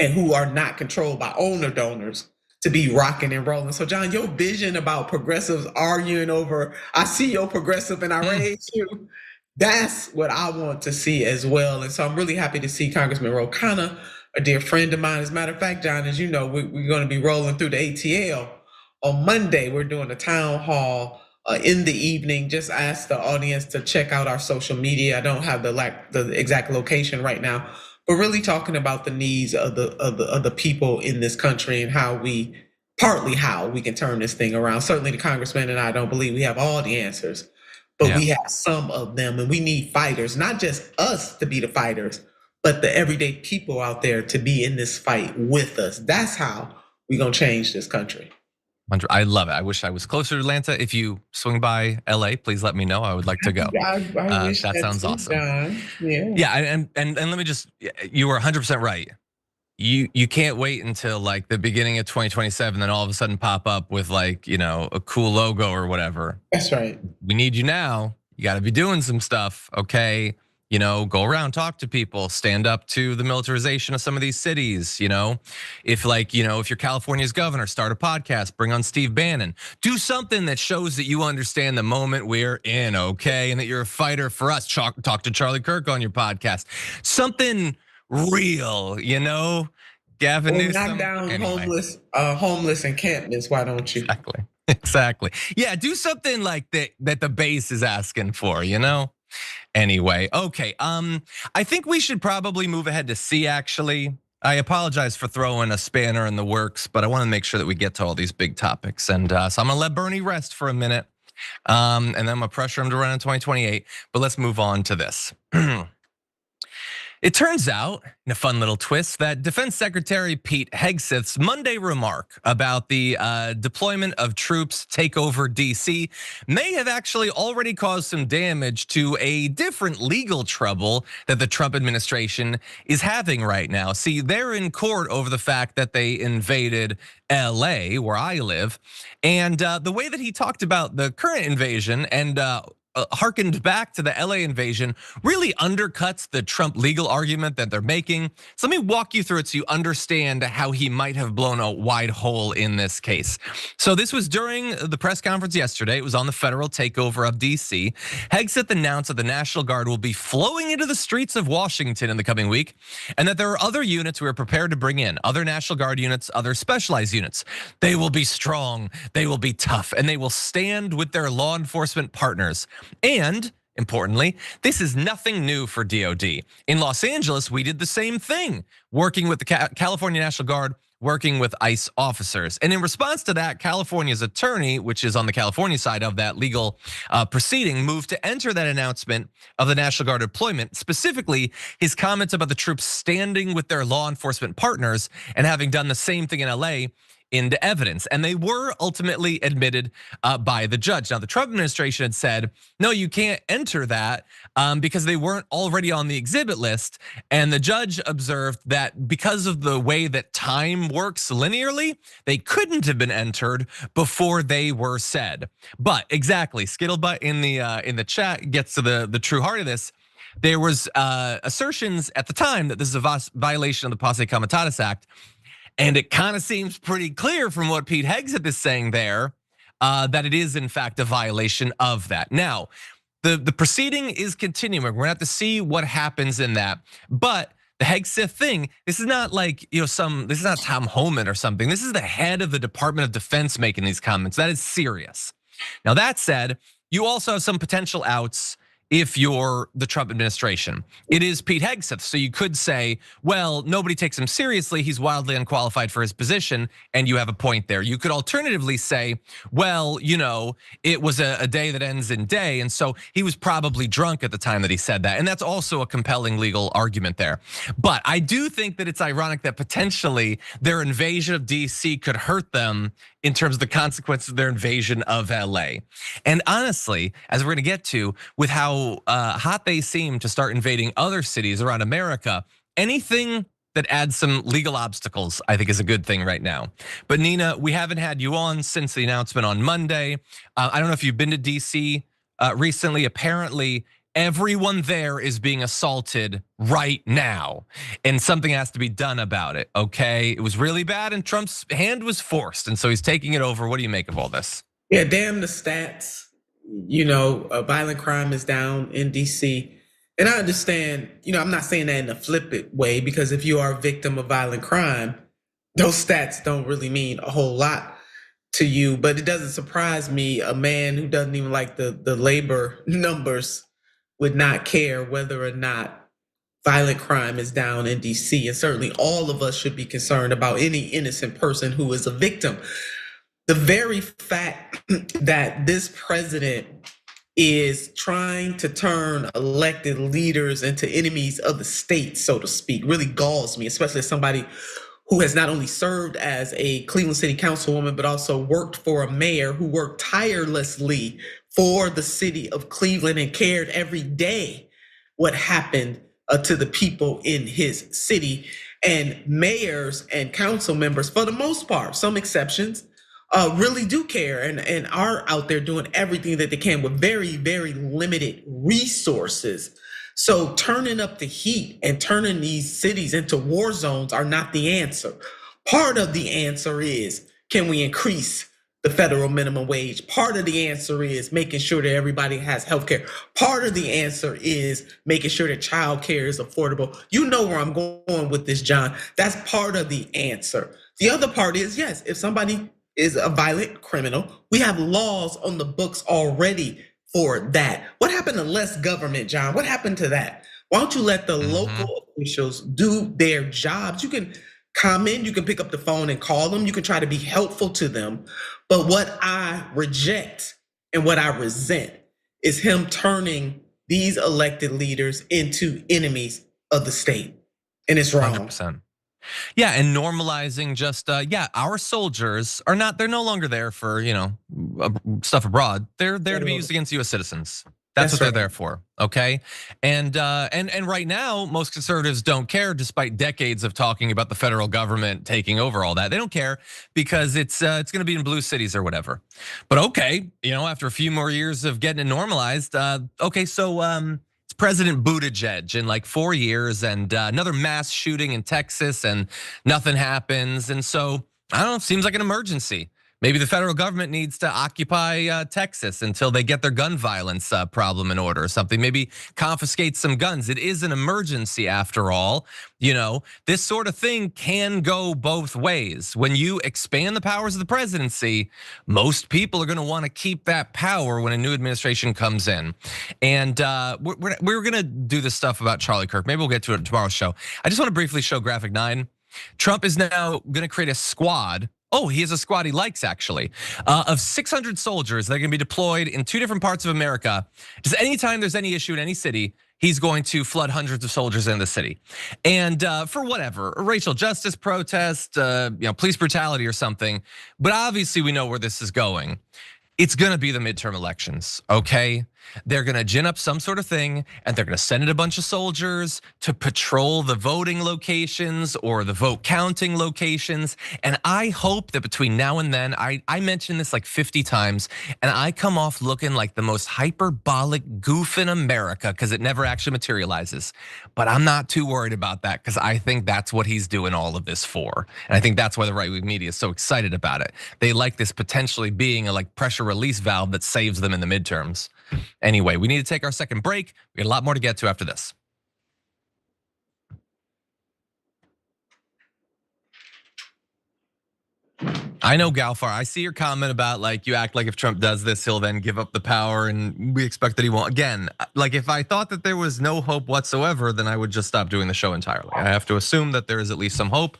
and who are not controlled by owner donors to be rocking and rolling. So John, your vision about progressives arguing over, I see your progressive and I raise you. That's what I want to see as well. And so I'm really happy to see Congressman Ro Khanna, a dear friend of mine. As a matter of fact, John, as you know, we're going to be rolling through the ATL. On Monday, we're doing a town hall in the evening. Just ask the audience to check out our social media. I don't have the exact location right now, but really talking about the needs of the people in this country and how we can turn this thing around. Certainly the congressman and I don't believe we have all the answers, but we have some of them, and we need fighters, not just us to be the fighters, but the everyday people out there to be in this fight with us. That's how we're gonna change this country. I love it. I wish I was closer to Atlanta. If you swing by LA, please let me know. I would like to go. I wish that sounds awesome. John. Yeah, and let me just, you were 100% right. You can't wait until like the beginning of 2027, then all of a sudden pop up with like, you know, a cool logo or whatever. That's right. We need you now. You got to be doing some stuff, okay? You know, go around, talk to people, stand up to the militarization of some of these cities, you know? If like, you know, if you're California's governor, start a podcast, bring on Steve Bannon. Do something that shows that you understand the moment we're in, okay? And that you're a fighter for us. Talk to Charlie Kirk on your podcast. Something real, you know? Gavin Newsom. Knock down homeless encampments, why don't you? Exactly. Yeah, do something like that the base is asking for, you know? Anyway, okay. I think we should probably move ahead to C, actually. I apologize for throwing a spanner in the works, but I want to make sure that we get to all these big topics. And so I'm gonna let Bernie rest for a minute. And then I'm gonna pressure him to run in 2028. But let's move on to this. It turns out, in a fun little twist, that Defense Secretary Pete Hegseth's Monday remark about the deployment of troops take over DC may have actually already caused some damage to a different legal trouble that the Trump administration is having right now. See, they're in court over the fact that they invaded LA, where I live, and the way that he talked about the current invasion and harkened back to the LA invasion really undercuts the Trump legal argument that they're making. So let me walk you through it so you understand how he might have blown a wide hole in this case. So this was during the press conference yesterday. It was on the federal takeover of DC. Hegseth announced that the National Guard will be flowing into the streets of Washington in the coming week, and that there are other units we are prepared to bring in, other National Guard units, other specialized units. They will be strong, they will be tough, and they will stand with their law enforcement partners. And importantly, this is nothing new for DOD. In Los Angeles, we did the same thing, working with the California National Guard, working with ICE officers. And in response to that, California's attorney, which is on the California side of that legal proceeding, moved to enter that announcement of the National Guard deployment, specifically his comments about the troops standing with their law enforcement partners and having done the same thing in LA into evidence. And they were ultimately admitted by the judge. Now, the Trump administration had said, no, you can't enter that because they weren't already on the exhibit list. And the judge observed that because of the way that time works linearly, they couldn't have been entered before they were said. But exactly, Skittlebutt in the chat gets to the true heart of this. There was assertions at the time that this is a violation of the Posse Comitatus Act. And it kind of seems pretty clear from what Pete Hegseth is saying there that it is in fact a violation of that. Now, the proceeding is continuing. We're gonna have to see what happens in that. But the Hegseth thing, this is not like, this is not Tom Homan or something. This is the head of the Department of Defense making these comments. That is serious. Now, that said, you also have some potential outs if you're the Trump administration. It is Pete Hegseth, so you could say, well, nobody takes him seriously, he's wildly unqualified for his position, and you have a point there. You could alternatively say, well, it was a day that ends in day, and so he was probably drunk at the time that he said that, and that's also a compelling legal argument there. But I do think that it's ironic that potentially their invasion of DC could hurt them in terms of the consequences of their invasion of LA. And honestly, as we're gonna get to, with how hot they seem to start invading other cities around America, anything that adds some legal obstacles, I think is a good thing right now. But Nina, we haven't had you on since the announcement on Monday. I don't know if you've been to DC recently. Apparently, everyone there is being assaulted right now, and something has to be done about it, okay? It was really bad and Trump's hand was forced, and so he's taking it over. What do you make of all this? Yeah, damn the stats. Violent crime is down in DC. And I understand, I'm not saying that in a flippant way, because if you are a victim of violent crime, those stats don't really mean a whole lot to you. But it doesn't surprise me, a man who doesn't even like the labor numbers would not care whether or not violent crime is down in DC. And certainly all of us should be concerned about any innocent person who is a victim. The very fact that this president is trying to turn elected leaders into enemies of the state, so to speak, really galls me, especially as somebody who has not only served as a Cleveland City Councilwoman, but also worked for a mayor who worked tirelessly for the city of Cleveland and cared every day what happened to the people in his city. And mayors and council members, for the most part, some exceptions, really do care and are out there doing everything that they can with very, very limited resources. So turning up the heat and turning these cities into war zones are not the answer. Part of the answer is, can we increase the federal minimum wage? Part of the answer is making sure that everybody has healthcare. Part of the answer is making sure that childcare is affordable. You know where I'm going with this, John. That's part of the answer. The other part is, yes, if somebody is a violent criminal, we have laws on the books already for that. What happened to less government, John? What happened to that? Why don't you let the local officials do their jobs? You can come in, you can pick up the phone and call them, you can try to be helpful to them. But what I reject and what I resent is him turning these elected leaders into enemies of the state. And it's wrong. 100%. Yeah, and normalizing just our soldiers are they're no longer there for stuff abroad. They're there to be used against US citizens. That's what they're there for, okay? And right now, most conservatives don't care, despite decades of talking about the federal government taking over all that. They don't care because it's gonna be in blue cities or whatever. But okay, after a few more years of getting it normalized, okay, so it's President Buttigieg in like 4 years, and another mass shooting in Texas, and nothing happens. And so I don't know, seems like an emergency. Maybe the federal government needs to occupy Texas until they get their gun violence problem in order or something. Maybe confiscate some guns. It is an emergency after all. This sort of thing can go both ways. When you expand the powers of the presidency, most people are gonna wanna keep that power when a new administration comes in. And we're gonna do this stuff about Charlie Kirk. Maybe we'll get to it in tomorrow's show. I just wanna briefly show graphic 9. Trump is now gonna create a squad. Oh, he has a squad he likes actually, of 600 soldiers that are gonna be deployed in 2 different parts of America. Just anytime there's any issue in any city, he's going to flood hundreds of soldiers in the city. And for whatever, racial justice protest, police brutality or something. But obviously we know where this is going. It's gonna be the midterm elections, okay? They're gonna gin up some sort of thing and they're gonna send in a bunch of soldiers to patrol the voting locations or the vote counting locations. And I hope that between now and then, I mentioned this like 50 times, and I come off looking like the most hyperbolic goof in America because it never actually materializes. But I'm not too worried about that because I think that's what he's doing all of this for. And I think that's why the right-wing media is so excited about it. They like this potentially being a like pressure release valve that saves them in the midterms. Anyway, we need to take our second break. We got a lot more to get to after this. I know, Galfar, I see your comment about like you act like if Trump does this, he'll then give up the power and we expect that he won't. Again, like if I thought that there was no hope whatsoever, then I would just stop doing the show entirely. I have to assume that there is at least some hope.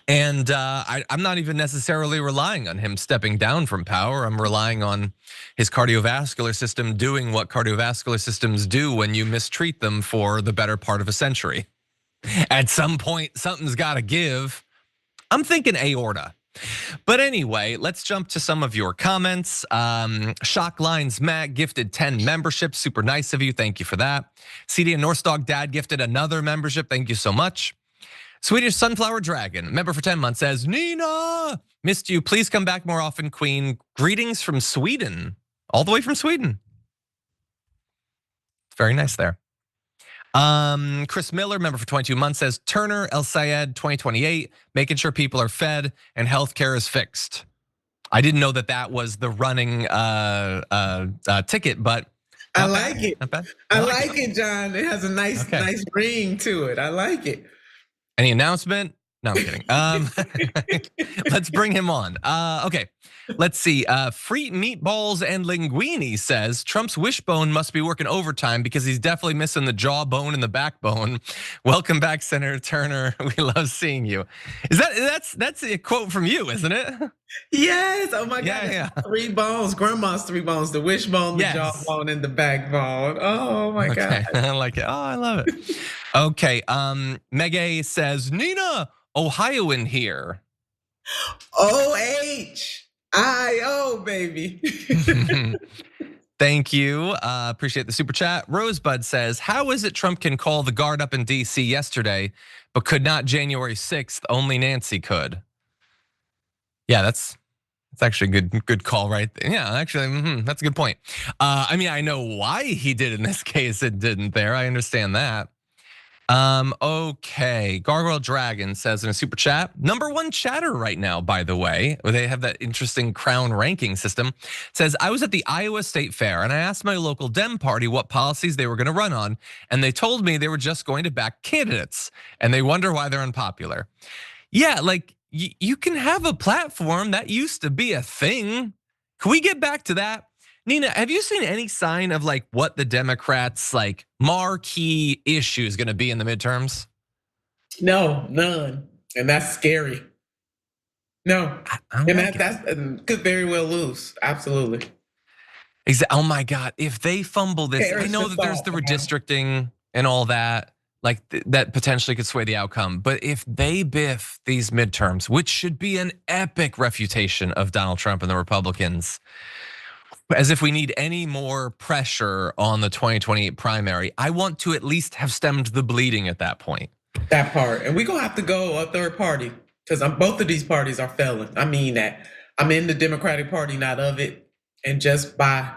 And I'm not even necessarily relying on him stepping down from power. I'm relying on his cardiovascular system doing what cardiovascular systems do when you mistreat them for the better part of a century. At some point, something's gotta give. I'm thinking aorta. But anyway, let's jump to some of your comments. Shock Lines Matt gifted 10 memberships. Super nice of you. Thank you for that. CD and North Dog Dad gifted another membership. Thank you so much. Swedish Sunflower Dragon, member for 10 months, says, Nina, missed you. Please come back more often, Queen. Greetings from Sweden. All the way from Sweden. Very nice there. Chris Miller, member for 22 months, says Turner El Sayed 2028, making sure people are fed and healthcare is fixed. I didn't know that that was the running ticket, but I like it. Not bad. I like it, John. It has a nice ring to it. I like it. Any announcement? No, I'm kidding. Let's bring him on. Okay, let's see. Free Meatballs and Linguini says Trump's wishbone must be working overtime because he's definitely missing the jawbone and the backbone. Welcome back, Senator Turner. We love seeing you. Is that's a quote from you, isn't it? Yes. Oh my God. Yeah. 3 bones. Grandma's 3 bones: the wishbone, the jawbone, and the backbone. Oh my God. I like it. Oh, I love it. Okay. Megay says Nina. Ohioan here. OHIO, baby. Thank you. Appreciate the super chat. Rosebud says, how is it Trump can call the guard up in DC yesterday, but could not January 6th? Only Nancy could. Yeah, that's actually a good call right there. Yeah, actually, that's a good point. I mean, I know why he did in this case, it didn't there. I understand that. Okay, Gargoyle Dragon says in a super chat, #1 chatter right now, by the way. They have that interesting crown ranking system. Says, I was at the Iowa State Fair and I asked my local Dem party what policies they were gonna run on. And they told me they were just going to back candidates and they wonder why they're unpopular. Yeah, like you can have a platform. That used to be a thing. Can we get back to that? Nina, have you seen any sign of like what the Democrats' like marquee issue is gonna be in the midterms? No, none. And that's scary. No, and that could very well lose. Absolutely. Exactly. Oh my God, if they fumble this, I know that there's the redistricting and all that, like that potentially could sway the outcome. But if they biff these midterms, which should be an epic refutation of Donald Trump and the Republicans, as if we need any more pressure on the 2028 primary, I want to at least have stemmed the bleeding at that point. That part, and we're gonna have to go a third party because both of these parties are failing. I mean that. I'm in the Democratic Party, not of it, and just by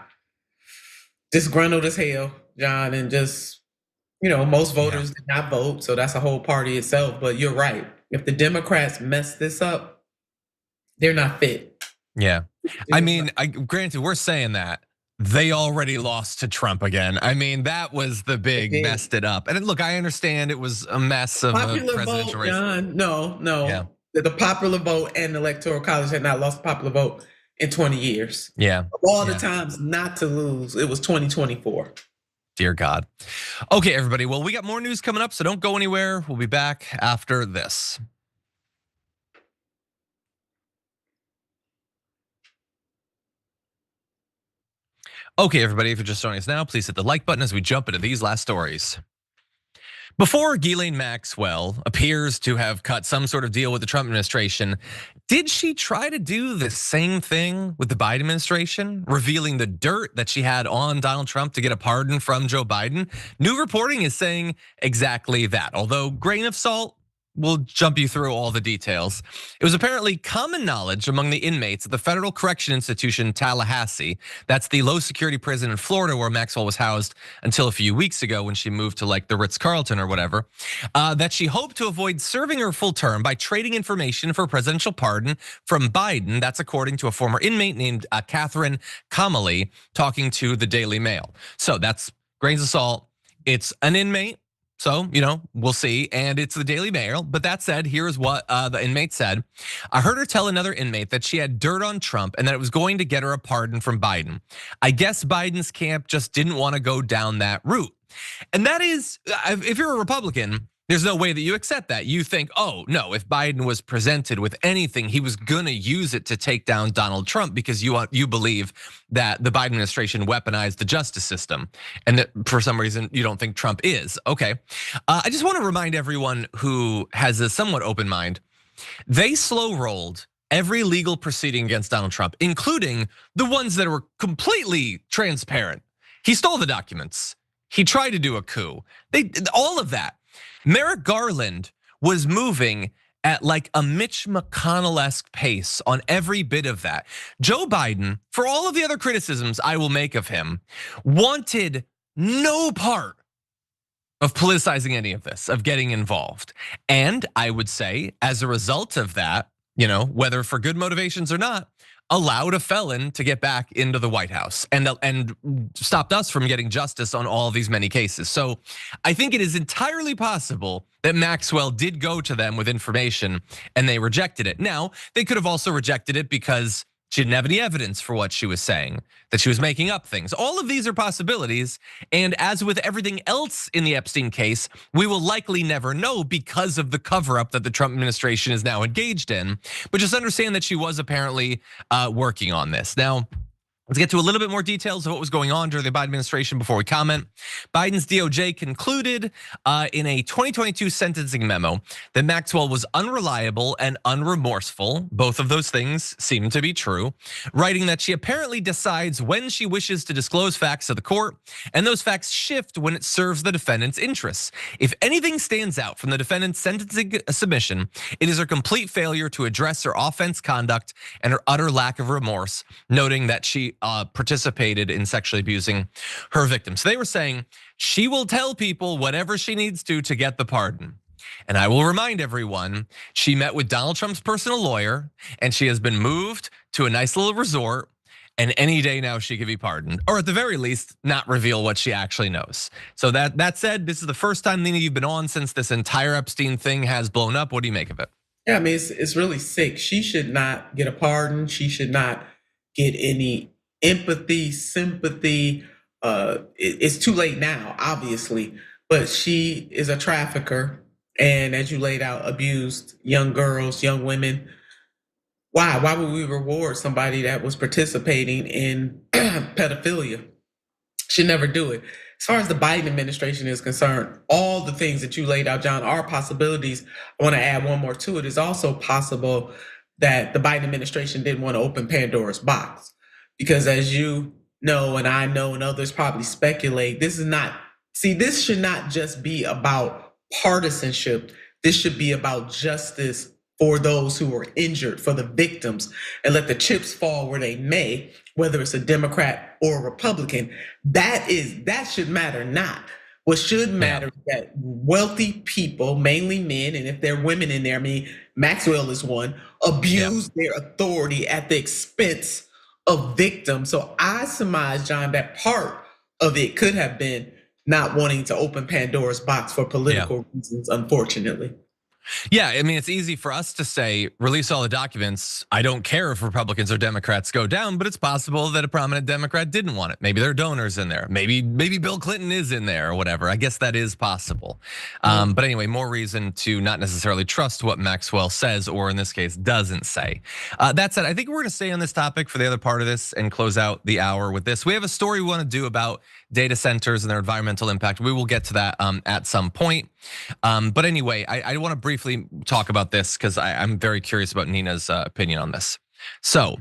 disgruntled as hell, John, and just most voters did not vote, so that's a whole party itself. But you're right. If the Democrats mess this up, they're not fit. Yeah, I mean, granted, we're saying that they already lost to Trump again. I mean, that was the big messed it up. And look, I understand it was a mess of a presidential race. John, no. Yeah. The popular vote and the Electoral College had not lost the popular vote in 20 years. Yeah. Of all the times not to lose, it was 2024. Dear God. Okay, everybody. Well, we got more news coming up, so don't go anywhere. We'll be back after this. Okay, everybody, if you're just joining us now, please hit the like button as we jump into these last stories. Before Ghislaine Maxwell appears to have cut some sort of deal with the Trump administration, did she try to do the same thing with the Biden administration, revealing the dirt that she had on Donald Trump to get a pardon from Joe Biden? New reporting is saying exactly that, although grain of salt. We'll jump you through all the details. It was apparently common knowledge among the inmates at the Federal Correction Institution Tallahassee, that's the low security prison in Florida where Maxwell was housed until a few weeks ago when she moved to like the Ritz-Carlton or whatever, that she hoped to avoid serving her full term by trading information for a presidential pardon from Biden. That's according to a former inmate named Catherine Kamali talking to the Daily Mail. So that's grains of salt. It's an inmate. So, we'll see, and it's the Daily Mail. But that said, here's what the inmate said. I heard her tell another inmate that she had dirt on Trump and that it was going to get her a pardon from Biden. I guess Biden's camp just didn't want to go down that route. And that is, if you're a Republican, there's no way that you accept that. You think, oh no, if Biden was presented with anything, he was gonna use it to take down Donald Trump because you believe that the Biden administration weaponized the justice system, and that for some reason you don't think Trump is. Okay, I just want to remind everyone who has a somewhat open mind, they slow rolled every legal proceeding against Donald Trump, including the ones that were completely transparent. He stole the documents. He tried to do a coup. All of that. Merrick Garland was moving at like a Mitch McConnell-esque pace on every bit of that. Joe Biden, for all of the other criticisms I will make of him, wanted no part of politicizing any of this, of getting involved. And I would say, as a result of that, whether for good motivations or not, allowed a felon to get back into the White House and stopped us from getting justice on all of these many cases. So I think it is entirely possible that Maxwell did go to them with information and they rejected it. Now, they could have also rejected it because she didn't have any evidence for what she was saying, that she was making up things. All of these are possibilities. And as with everything else in the Epstein case, we will likely never know because of the cover up that the Trump administration is now engaged in. But just understand that she was apparently working on this. Now, let's get to a little bit more details of what was going on during the Biden administration before we comment. Biden's DOJ concluded in a 2022 sentencing memo that Maxwell was unreliable and unremorseful. Both of those things seem to be true, writing that she apparently decides when she wishes to disclose facts to the court, and those facts shift when it serves the defendant's interests. If anything stands out from the defendant's sentencing submission, it is her complete failure to address her offense conduct and her utter lack of remorse, noting that she participated in sexually abusing her victims. So they were saying she will tell people whatever she needs to get the pardon. And I will remind everyone, she met with Donald Trump's personal lawyer and she has been moved to a nice little resort, and any day now she could be pardoned, or at the very least not reveal what she actually knows. So that said, this is the first time, Nina, you've been on since this entire Epstein thing has blown up. What do you make of it? Yeah, I mean, it's really sick. She should not get a pardon. She should not get any empathy, sympathy. It's too late now, obviously, but she is a trafficker, and as you laid out, abused young girls, young women. Why would we reward somebody that was participating in pedophilia? Should never do it. As far as the Biden administration is concerned, all the things that you laid out, John, are possibilities. I want to add one more to it. It's also possible that the Biden administration didn't want to open Pandora's box. Because as you know, and I know, and others probably speculate, this should not just be about partisanship. This should be about justice for those who were injured, for the victims, and let the chips fall where they may, whether it's a Democrat or a Republican. That should matter not. What should matter is that wealthy people, mainly men, and if there are women in there, I mean, Maxwell is one, abuse their authority at the expense of victims. So I surmise, John, that part of it could have been not wanting to open Pandora's box for political reasons, unfortunately. Yeah, I mean, it's easy for us to say, release all the documents. I don't care if Republicans or Democrats go down, but it's possible that a prominent Democrat didn't want it. Maybe there are donors in there. Maybe Bill Clinton is in there or whatever. I guess that is possible. But anyway, more reason to not necessarily trust what Maxwell says, or in this case, doesn't say. That said, I think we're gonna stay on this topic for the other part of this and close out the hour with this. We have a story we wanna do about data centers and their environmental impact. We will get to that at some point. But anyway, I wanna briefly talk about this because I'm very curious about Nina's opinion on this. So,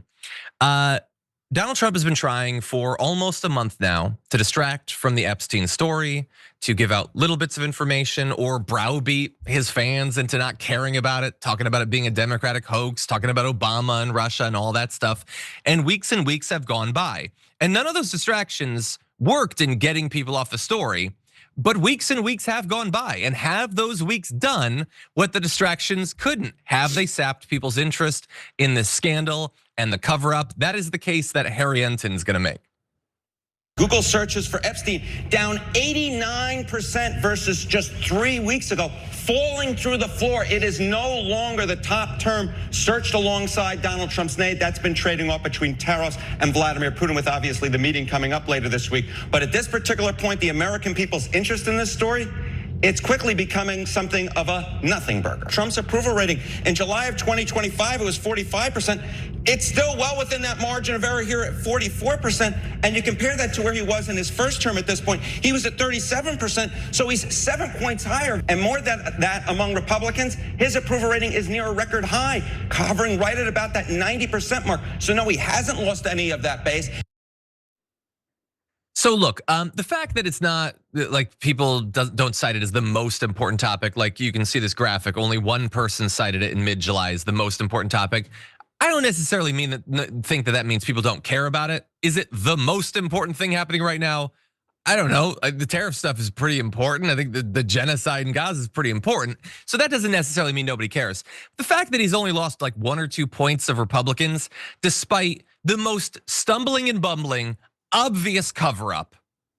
Donald Trump has been trying for almost a month now to distract from the Epstein story, to give out little bits of information or browbeat his fans into not caring about it, talking about it being a Democratic hoax, talking about Obama and Russia and all that stuff. And weeks have gone by. And none of those distractions worked in getting people off the story. But weeks and weeks have gone by, and have those weeks done what the distractions couldn't? Have they sapped people's interest in this scandal and the cover up? That is the case that Harry Enten is gonna make. Google searches for Epstein down 89% versus just 3 weeks ago, falling through the floor. It is no longer the top term searched alongside Donald Trump's name. That's been trading off between Taros and Vladimir Putin, with obviously the meeting coming up later this week. But at this particular point, the American people's interest in this story, it's quickly becoming something of a nothing burger. Trump's approval rating in July of 2025, it was 45%. It's still well within that margin of error here at 44%. And you compare that to where he was in his first term at this point, he was at 37%. So he's 7 points higher. And more than that, among Republicans, his approval rating is near a record high, hovering right at about that 90% mark. So no, he hasn't lost any of that base. So look, the fact that it's not like people don't cite it as the most important topic, like you can see this graphic, only one person cited it in mid-July as the most important topic. I don't necessarily think that means people don't care about it. Is it the most important thing happening right now? I don't know. The tariff stuff is pretty important. I think the genocide in Gaza is pretty important. So that doesn't necessarily mean nobody cares. The fact that he's only lost like 1 or 2 points of Republicans, despite the most stumbling and bumbling, obvious cover up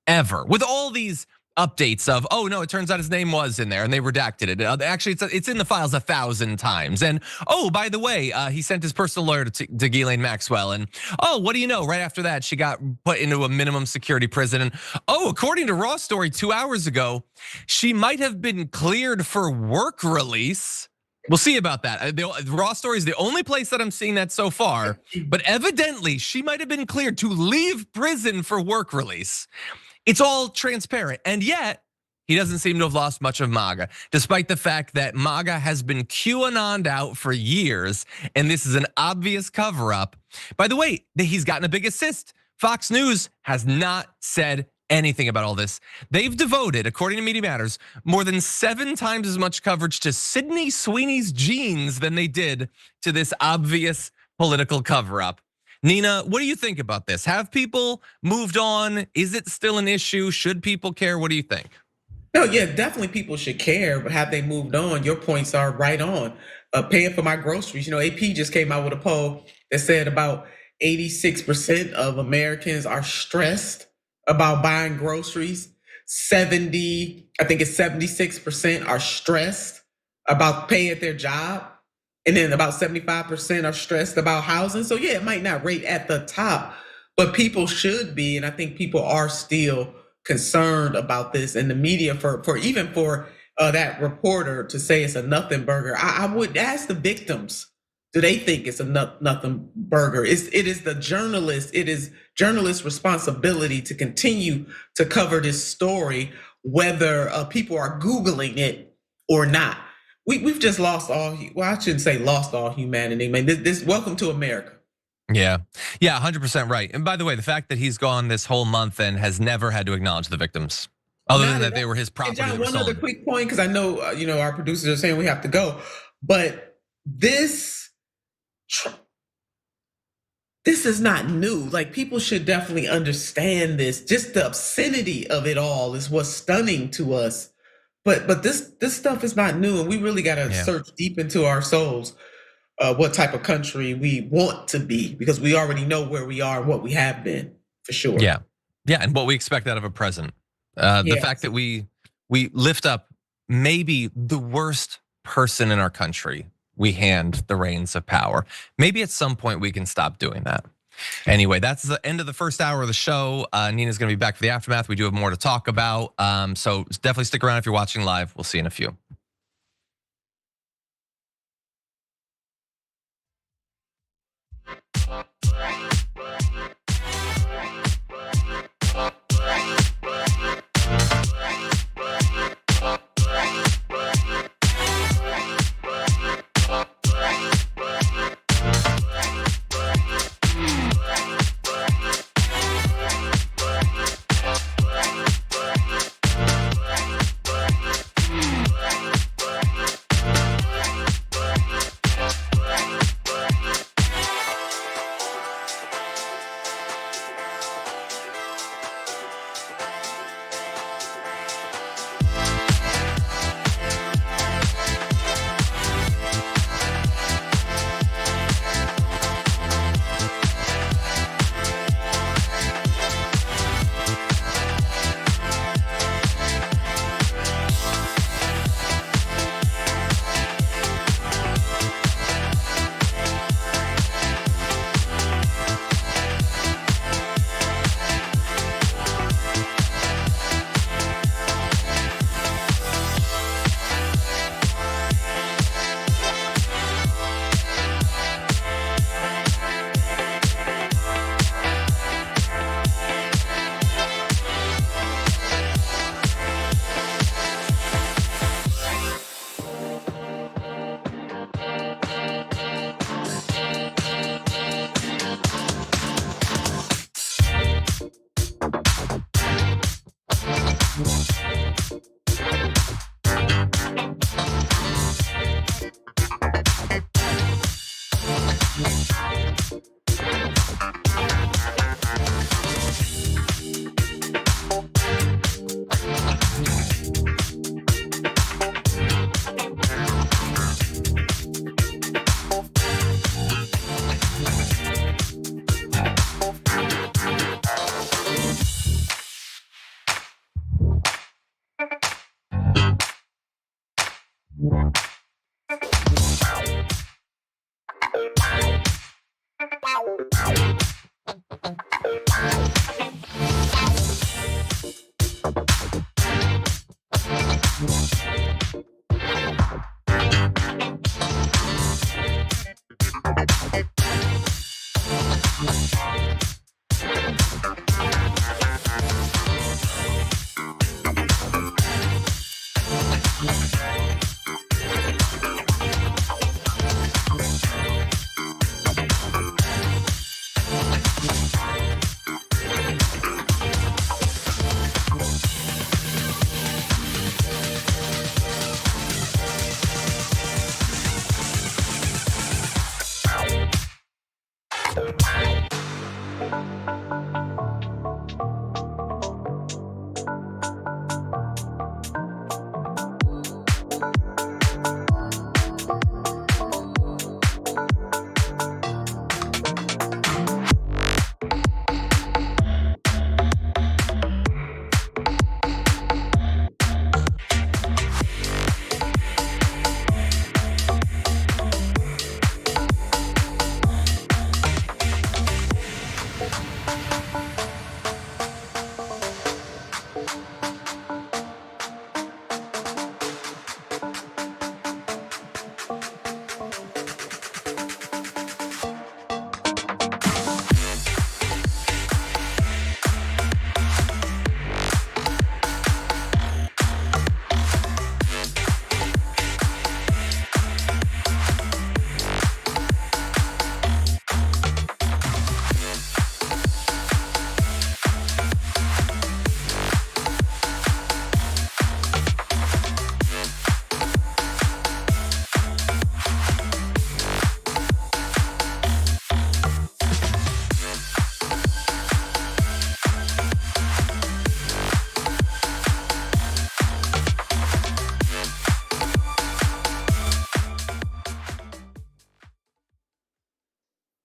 ever, with all these updates of, oh no, it turns out his name was in there and they redacted it. Actually, it's in the files 1,000 times. And oh, by the way, he sent his personal lawyer to Ghislaine Maxwell. And oh, what do you know? Right after that, she got put into a minimum security prison. And oh, according to Raw Story 2 hours ago, she might have been cleared for work release. We'll see about that. The Raw Story is the only place that I'm seeing that so far. But evidently, she might have been cleared to leave prison for work release. It's all transparent, and yet he doesn't seem to have lost much of MAGA, despite the fact that MAGA has been QAnoned out for years, and this is an obvious cover up. By the way, he's gotten a big assist. Fox News has not said anything about all this. They've devoted, according to Media Matters, more than 7 times as much coverage to Sydney Sweeney's jeans than they did to this obvious political cover up. Nina, what do you think about this? Have people moved on? Is it still an issue? Should people care? What do you think? No, yeah, definitely people should care, but have they moved on? Your points are right on. Paying for my groceries. You know, AP just came out with a poll that said about 86% of Americans are stressed about buying groceries. 76% are stressed about paying at their job. And then about 75% are stressed about housing. So yeah, it might not rate at the top, but people should be. And I think people are still concerned about this. And the media for that reporter to say it's a nothing burger, I would ask the victims, do they think it's a nothing burger? It is the journalist, it is journalists' responsibility to continue to cover this story, whether people are Googling it or not. We've just lost all, well, I shouldn't say lost all humanity, man. This welcome to America. Yeah, 100% right. And by the way, the fact that he's gone this whole month and has never had to acknowledge the victims, other than that they were his property. John, one other quick point, because I know our producers are saying we have to go, but this is not new. Like, people should definitely understand this. Just the obscenity of it all is what's stunning to us. But this stuff is not new, and we really got to search deep into our souls what type of country we want to be, because we already know where we are and what we have been, for sure. Yeah, and what we expect out of a president. The fact that we lift up maybe the worst person in our country we hand the reins of power. Maybe at some point we can stop doing that. Anyway, that's the end of the first hour of the show. Nina's gonna be back for the aftermath. We do have more to talk about. So definitely stick around if you're watching live. We'll see you in a few.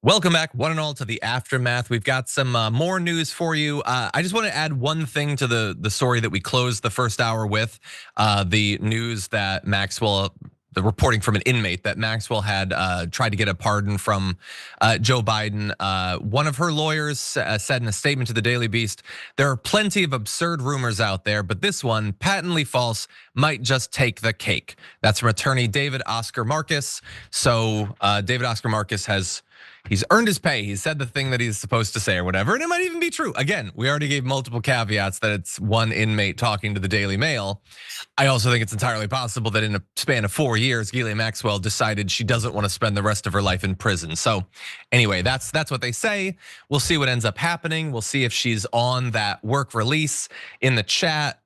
Welcome back, one and all, to the aftermath. We've got some more news for you. I just want to add one thing to the story that we closed the first hour with. The news that Maxwell the reporting from an inmate that Maxwell had tried to get a pardon from Joe Biden. One of her lawyers said in a statement to the Daily Beast, "There are plenty of absurd rumors out there, but this one, patently false, might just take the cake." That's from attorney David Oscar Marcus. So David Oscar Marcus he's earned his pay. He said the thing that he's supposed to say or whatever, and it might even be true. Again, we already gave multiple caveats that it's one inmate talking to the Daily Mail. I also think it's entirely possible that in a span of 4 years, Ghislaine Maxwell decided she doesn't want to spend the rest of her life in prison. So anyway, that's what they say. We'll see what ends up happening. We'll see if she's on that work release. In the chat,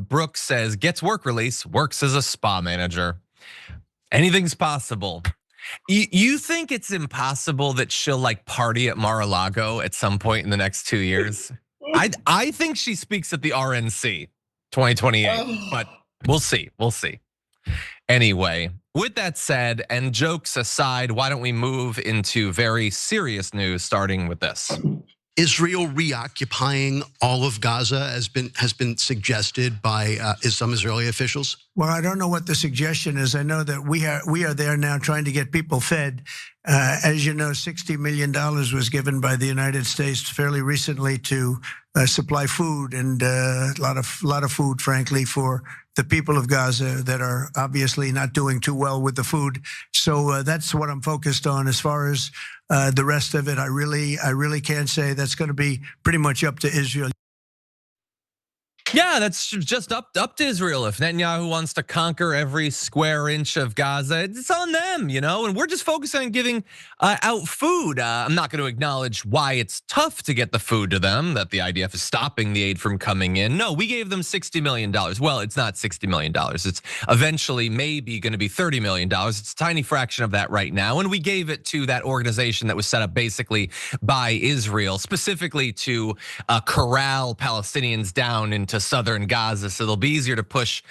Brooks says, gets work release, works as a spa manager. Anything's possible. You think it's impossible that she'll like party at Mar-a-Lago at some point in the next 2 years? I think she speaks at the RNC 2028, but we'll see. Anyway, with that said, and jokes aside, why don't we move into very serious news, starting with this. Israel reoccupying all of Gaza has been suggested by some Israeli officials. Well, I don't know what the suggestion is. I know that we are there now trying to get people fed. As you know, $60 million was given by the United States fairly recently to supply food, and a lot of food, frankly, for the people of Gaza that are obviously not doing too well with the food. So that's what I'm focused on. As far as the rest of it, I really can't say. That's going to be pretty much up to Israel. Yeah, that's just up to Israel. If Netanyahu wants to conquer every square inch of Gaza, it's on them, and we're just focusing on giving out food. I'm not going to acknowledge why it's tough to get the food to them, that the IDF is stopping the aid from coming in. No, we gave them $60 million. Well, it's not $60 million. It's eventually maybe going to be $30 million. It's a tiny fraction of that right now. And we gave it to that organization that was set up basically by Israel, specifically to corral Palestinians down into southern Gaza, so they'll be easier to push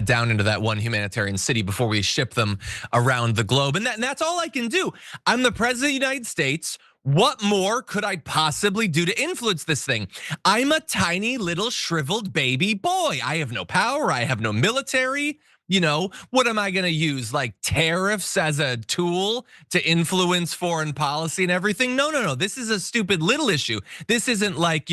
down into that one humanitarian city before we ship them around the globe. And that's all I can do. I'm the president of the United States. What more could I possibly do to influence this thing? I'm a tiny little shriveled baby boy. I have no power. I have no military. What am I gonna use? Like tariffs as a tool to influence foreign policy and everything? No. This is a stupid little issue. This isn't like,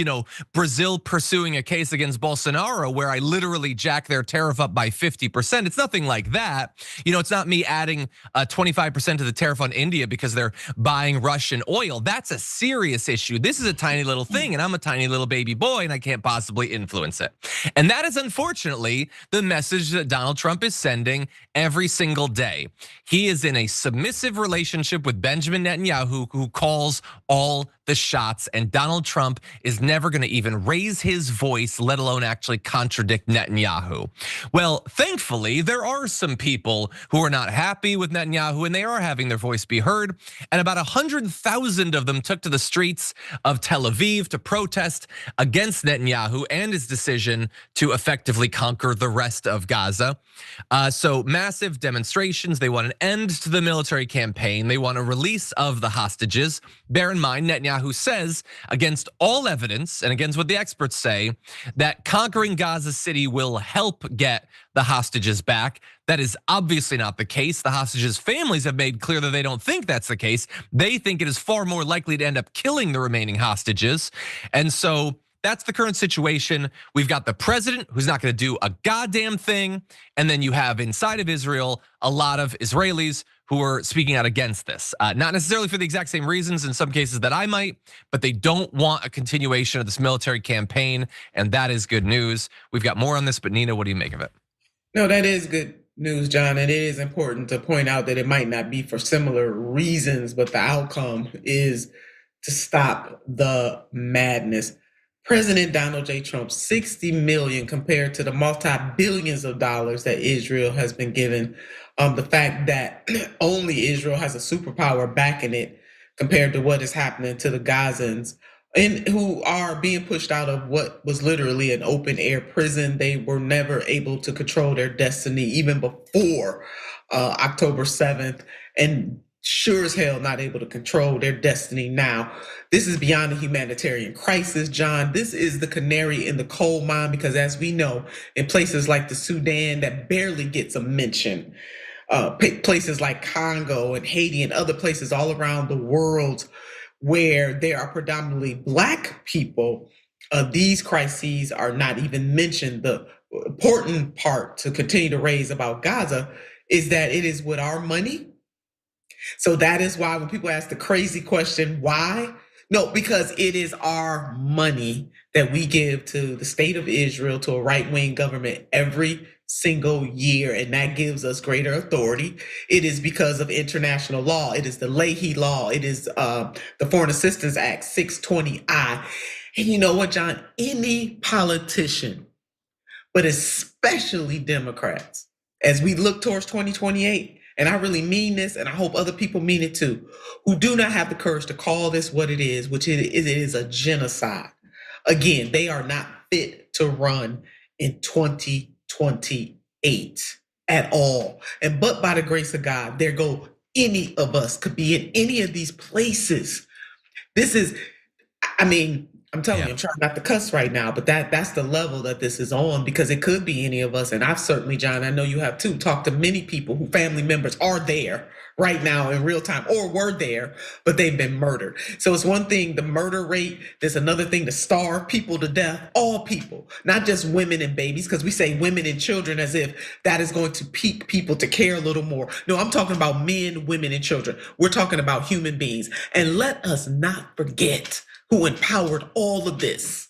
Brazil pursuing a case against Bolsonaro where I literally jack their tariff up by 50%. It's nothing like that. It's not me adding 25% to the tariff on India because they're buying Russian oil. That's a serious issue. This is a tiny little thing, and I'm a tiny little baby boy, and I can't possibly influence it. And that is unfortunately the message that Donald Trump is sending every single day. He is in a submissive relationship with Benjamin Netanyahu, who calls all the shots, and Donald Trump is never going to even raise his voice, let alone actually contradict Netanyahu. Well, thankfully, there are some people who are not happy with Netanyahu, and they are having their voice be heard. And about 100,000 of them took to the streets of Tel Aviv to protest against Netanyahu and his decision to effectively conquer the rest of Gaza. So massive demonstrations. They want an end to the military campaign. They want a release of the hostages. Bear in mind, Netanyahu says, against all evidence and against what the experts say, that conquering Gaza City will help get the hostages back. That is obviously not the case. The hostages' families have made clear that they don't think that's the case. They think it is far more likely to end up killing the remaining hostages. And so that's the current situation. We've got the president who's not going to do a goddamn thing. And then you have inside of Israel, a lot of Israelis who are speaking out against this. Not necessarily for the exact same reasons in some cases that I might, but they don't want a continuation of this military campaign. And that is good news. We've got more on this, but Nina, what do you make of it? No, that is good news, John. And it is important to point out that it might not be for similar reasons, but the outcome is to stop the madness. President Donald J. Trump, 60 million compared to the multi-billions of dollars that Israel has been given. The fact that only Israel has a superpower backing it compared to what is happening to the Gazans, and who are being pushed out of what was literally an open air prison. They were never able to control their destiny even before October 7th. And sure as hell not able to control their destiny now. This is beyond a humanitarian crisis, John. This is the canary in the coal mine, because as we know, in places like the Sudan that barely gets a mention, places like Congo and Haiti and other places all around the world where there are predominantly Black people, these crises are not even mentioned. The important part to continue to raise about Gaza is that it is with our money. So that is why when people ask the crazy question, why? No, because it is our money that we give to the state of Israel, to a right-wing government every single year, and that gives us greater authority. It is because of international law. It is the Leahy Law. It is the Foreign Assistance Act 620I. And you know what, John? Any politician, but especially Democrats, as we look towards 2028, and I really mean this, and I hope other people mean it too, who do not have the courage to call this what it is, which it is a genocide. Again, they are not fit to run in 2028 at all. And but by the grace of God, there go any of us could be in any of these places. This is, I mean, I'm telling you, I'm trying not to cuss right now, but that's the level that this is on, because it could be any of us. And I've certainly, John, I know you have too, talked to many people who family members are there right now in real time or were there, but they've been murdered. So it's one thing, the murder rate. There's another thing, to starve people to death, all people, not just women and babies, because we say women and children as if that is going to pique people to care a little more. No, I'm talking about men, women, and children. We're talking about human beings. And let us not forget who empowered all of this.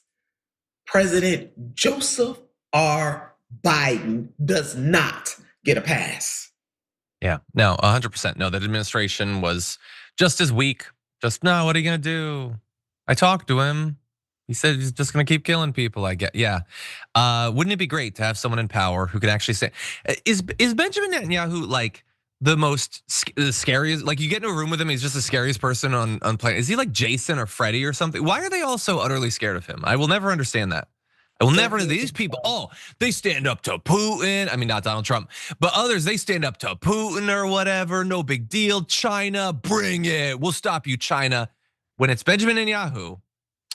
President Joseph R. Biden does not get a pass. Yeah, no, 100%. No, that administration was just as weak. Just, no, what are you gonna do? I talked to him. He said he's just gonna keep killing people, I get. Yeah. Wouldn't it be great to have someone in power who could actually say, is Benjamin Netanyahu like the scariest? Like, you get into a room with him, he's just the scariest person on planet. Is he like Jason or Freddy or something? Why are they all so utterly scared of him? I will never understand that. I will never. These people, they stand up to Putin. I mean, not Donald Trump, but others, they stand up to Putin or whatever. No big deal. China, bring it. We'll stop you, China. When it's Benjamin Netanyahu,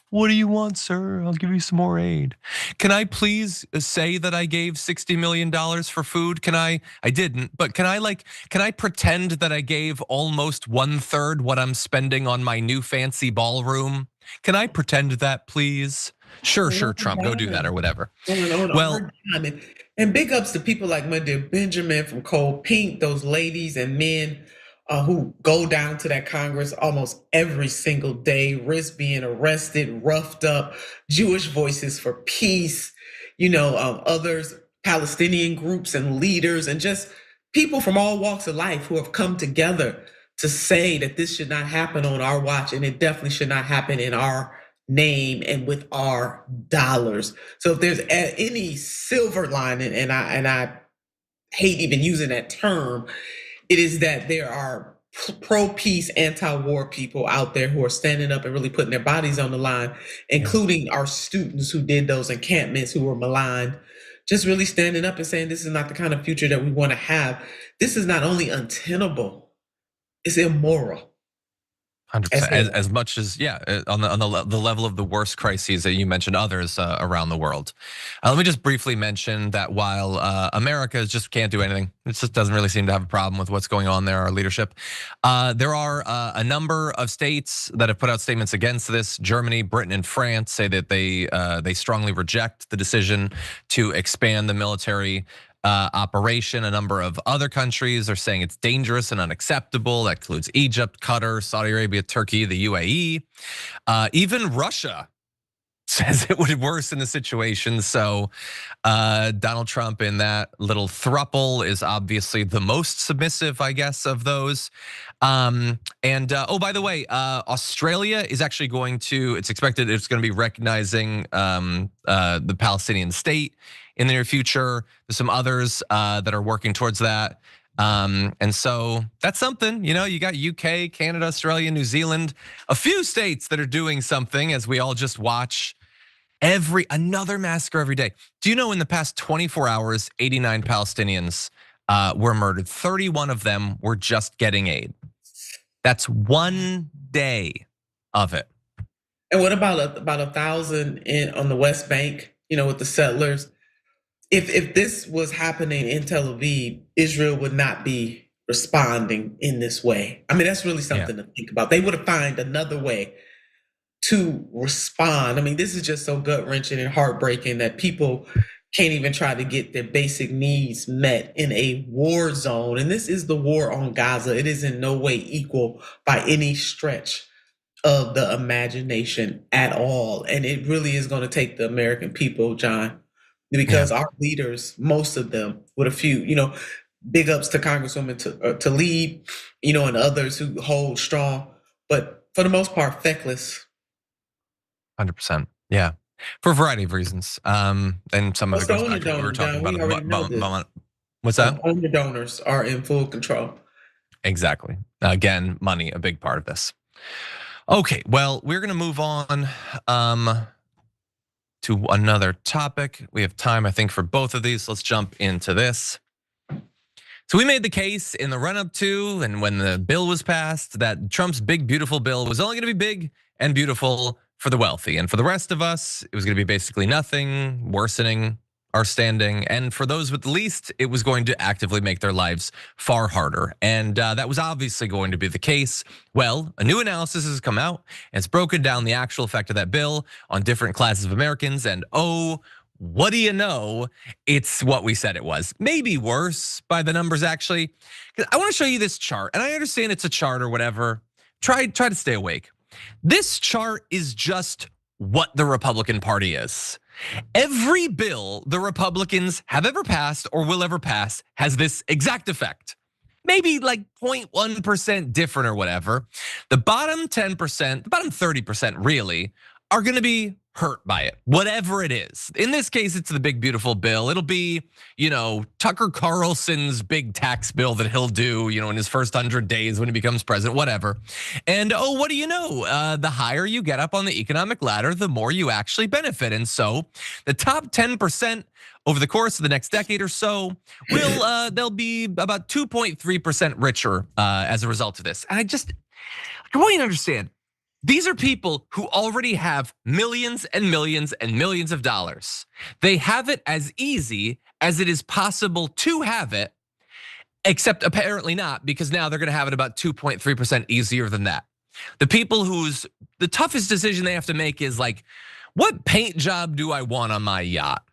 what do you want, sir? I'll give you some more aid. Can I please say that I gave $60 million for food? Can I didn't, but can I pretend that I gave almost 1/3 what I'm spending on my new fancy ballroom? Can I pretend that, please? Sure, Trump, go do that or whatever. Well, and big ups to people like my dear Benjamin from Cold Pink, those ladies and men who go down to that Congress almost every single day, risk being arrested, roughed up, Jewish Voices for Peace, others, Palestinian groups and leaders, and just people from all walks of life who have come together to say that this should not happen on our watch, and it definitely should not happen in our name and with our dollars. So if there's any silver lining, and I hate even using that term, it is that there are pro-peace, anti-war people out there who are standing up and really putting their bodies on the line, including our students who did those encampments, who were maligned, just really standing up and saying this is not the kind of future that we want to have. This is not only untenable, it's immoral. 100%. As much as, on the level of the worst crises that you mentioned, others around the world. Let me just briefly mention that while America just can't do anything, it just doesn't really seem to have a problem with what's going on there, our leadership. There are a number of states that have put out statements against this. Germany, Britain, and France say that they strongly reject the decision to expand the military operation. A number of other countries are saying it's dangerous and unacceptable. That includes Egypt, Qatar, Saudi Arabia, Turkey, the UAE. Even Russia says it would worsen the situation. So Donald Trump in that little thruple is obviously the most submissive, I guess, of those. Oh, by the way, Australia is actually it's expected it's going to be recognizing the Palestinian state in the near future. There's some others that are working towards that. And so that's something, you got UK, Canada, Australia, New Zealand, a few states that are doing something as we all just watch another massacre every day. Do you know in the past 24 hours, 89 Palestinians were murdered. 31 of them were just getting aid. That's one day of it. And what about 1,000 on the West Bank, with the settlers? if this was happening in Tel Aviv, Israel would not be responding in this way. I mean, that's really something to think about. They would have found another way to respond. I mean, this is just so gut-wrenching and heartbreaking that people can't even try to get their basic needs met in a war zone. And this is the war on Gaza. It is in no way equal by any stretch of the imagination at all. And it really is going to take the American people, John, because our leaders, most of them, with a few, big ups to Congresswoman Tlaib, and others who hold strong, but for the most part, feckless. 100%. Yeah. For a variety of reasons. And some of it goes back to what we were talking about. What's that? Only donors are in full control. Exactly. Again, money, a big part of this. Okay, well, we're gonna move on to another topic. We have time, I think, for both of these. Let's jump into this. So we made the case in the run-up to and when the bill was passed that Trump's big, beautiful bill was only gonna be big and beautiful for the wealthy. And for the rest of us, it was gonna be basically nothing, worsening our standing. And for those with the least, it was going to actively make their lives far harder. And that was obviously going to be the case. Well, a new analysis has come out and it's broken down the actual effect of that bill on different classes of Americans. And what do you know? It's what we said it was. Maybe worse by the numbers, actually. I wanna show you this chart, and I understand it's a chart or whatever. Try to stay awake. This chart is just what the Republican Party is. Every bill the Republicans have ever passed or will ever pass has this exact effect. Maybe like 0.1% different or whatever. The bottom 10%, the bottom 30% really, are gonna be hurt by it, whatever it is. In this case, it's the big, beautiful bill. It'll be, Tucker Carlson's big tax bill that he'll do, in his first 100 days when he becomes president, whatever. And what do you know? The higher you get up on the economic ladder, the more you actually benefit. And so the top 10% over the course of the next decade or so they'll be about 2.3% richer as a result of this. And I want you to understand, these are people who already have millions and millions and millions of dollars. They have it as easy as it is possible to have it, except apparently not, because now they're gonna have it about 2.3% easier than that. The people the toughest decision they have to make is like, what paint job do I want on my yacht?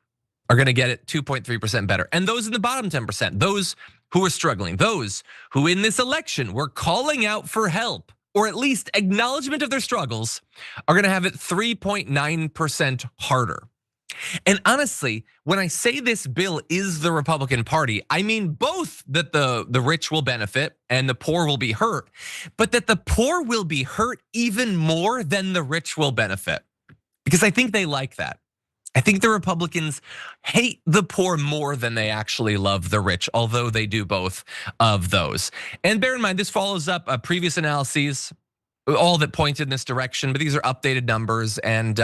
Are gonna get it 2.3% better. And those in the bottom 10%, those who are struggling, those who in this election were calling out for help, or at least acknowledgement of their struggles, are gonna have it 3.9% harder. And honestly, when I say this bill is the Republican Party, I mean both that the rich will benefit and the poor will be hurt, but that the poor will be hurt even more than the rich will benefit. Because I think they like that. I think the Republicans hate the poor more than they actually love the rich, although they do both of those. And bear in mind, this follows up previous analyses, all that pointed in this direction, but these are updated numbers. And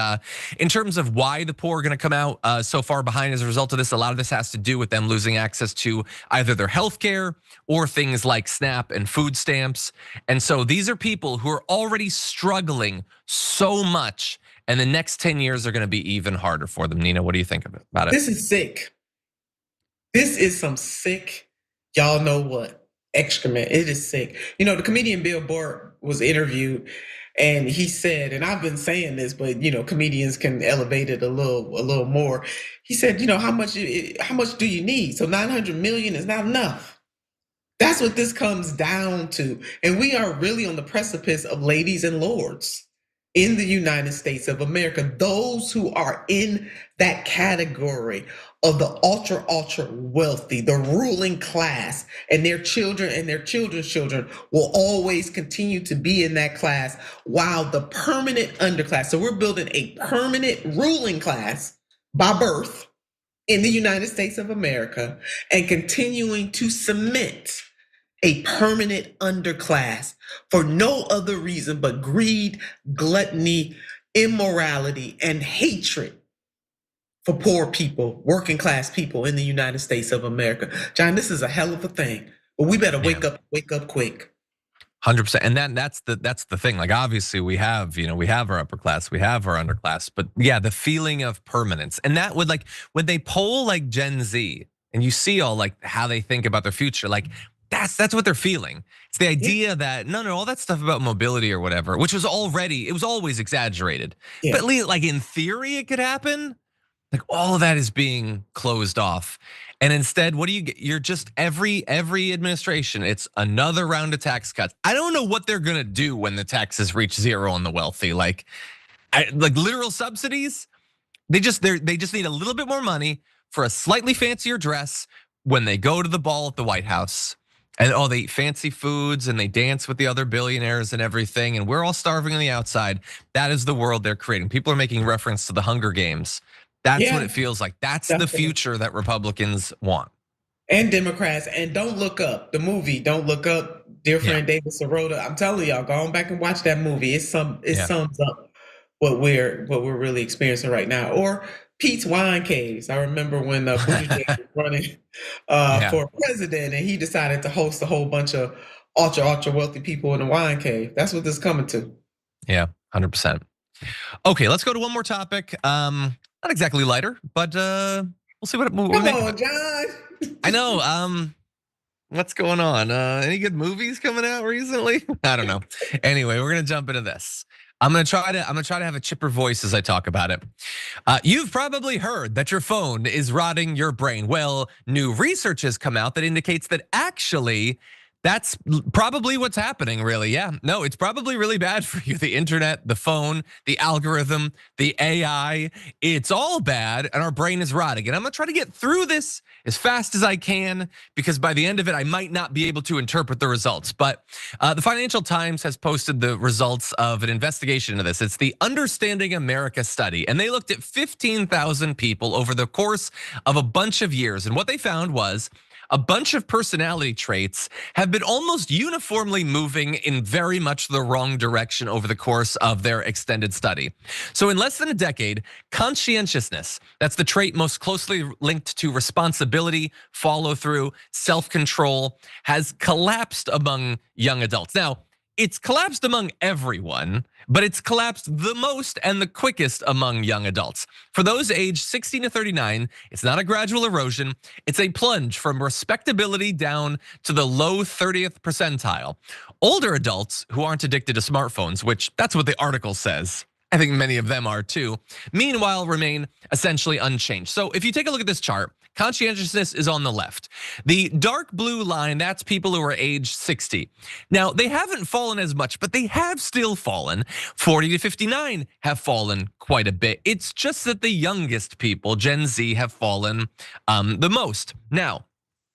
in terms of why the poor are gonna come out so far behind as a result of this, a lot of this has to do with them losing access to either their healthcare or things like SNAP and food stamps. And so these are people who are already struggling so much, and the next 10 years are gonna be even harder for them. Nina, what do you think about it? This is sick. This is some sick, y'all know what, excrement. It is sick. The comedian Bill Burr was interviewed and he said, and I've been saying this, but comedians can elevate it a little more. He said, how much do you need? So 900 million is not enough. That's what this comes down to. And we are really on the precipice of ladies and lords in the United States of America. Those who are in that category of the ultra wealthy, the ruling class, and their children and their children's children will always continue to be in that class, while the permanent underclass, so we're building a permanent ruling class by birth in the United States of America and continuing to cement a permanent underclass for no other reason but greed, gluttony, immorality, and hatred for poor people, working class people in the United States of America. John, this is a hell of a thing, but we better wake up quick. 100%. And that's the thing. Like, obviously we have our upper class, we have our underclass, but yeah, the feeling of permanence. And that would, like, when they poll like Gen Z and you see all like how they think about their future, like that's what they're feeling. It's the idea that no, all that stuff about mobility or whatever, which was always exaggerated. But at least, like, in theory it could happen. Like, all of that is being closed off. And instead, what do you get? You're just every administration, it's another round of tax cuts. I don't know what they're gonna do when the taxes reach zero on the wealthy. Like literal subsidies. They just need a little bit more money for a slightly fancier dress when they go to the ball at the White House. And they eat fancy foods and they dance with the other billionaires and everything. And we're all starving on the outside. That is the world they're creating. People are making reference to the Hunger Games. That's what it feels like. That's the future that Republicans want. And Democrats. And Don't Look Up, the movie, Don't Look Up, dear friend David Sirota. I'm telling y'all, go on back and watch that movie. It sums up what we're really experiencing right now. Or Pete's Wine Caves. I remember when Buttigieg was running for president and he decided to host a whole bunch of ultra wealthy people in the wine cave. That's what this is coming to. Yeah, 100%. Okay, let's go to one more topic. Not exactly lighter, but we'll see what we Come make on, of it. John. I know. What's going on? Any good movies coming out recently? I don't know. Anyway, we're gonna jump into this. I'm gonna try to have a chipper voice as I talk about it. You've probably heard that your phone is rotting your brain. Well, new research has come out that indicates that actually that's probably what's happening, really. Yeah, no, it's probably really bad for you. The internet, the phone, the algorithm, the AI, it's all bad and our brain is rotting. And I'm gonna try to get through this as fast as I can because by the end of it, I might not be able to interpret the results. But the Financial Times has posted the results of an investigation into this. It's the Understanding America study. And they looked at 15,000 people over the course of a bunch of years. And what they found was a bunch of personality traits have been almost uniformly moving in very much the wrong direction over the course of their extended study. So in less than a decade, conscientiousness, that's the trait most closely linked to responsibility, follow through, self-control, has collapsed among young adults. Now, it's collapsed among everyone, but it's collapsed the most and the quickest among young adults. For those aged 16 to 39, it's not a gradual erosion, it's a plunge from respectability down to the low 30th percentile. Older adults who aren't addicted to smartphones, which that's what the article says, I think many of them are too, meanwhile remain essentially unchanged. So if you take a look at this chart, conscientiousness is on the left. The dark blue line, that's people who are age 60. Now, they haven't fallen as much, but they have still fallen. 40 to 59 have fallen quite a bit. It's just that the youngest people, Gen Z, have fallen the most. Now,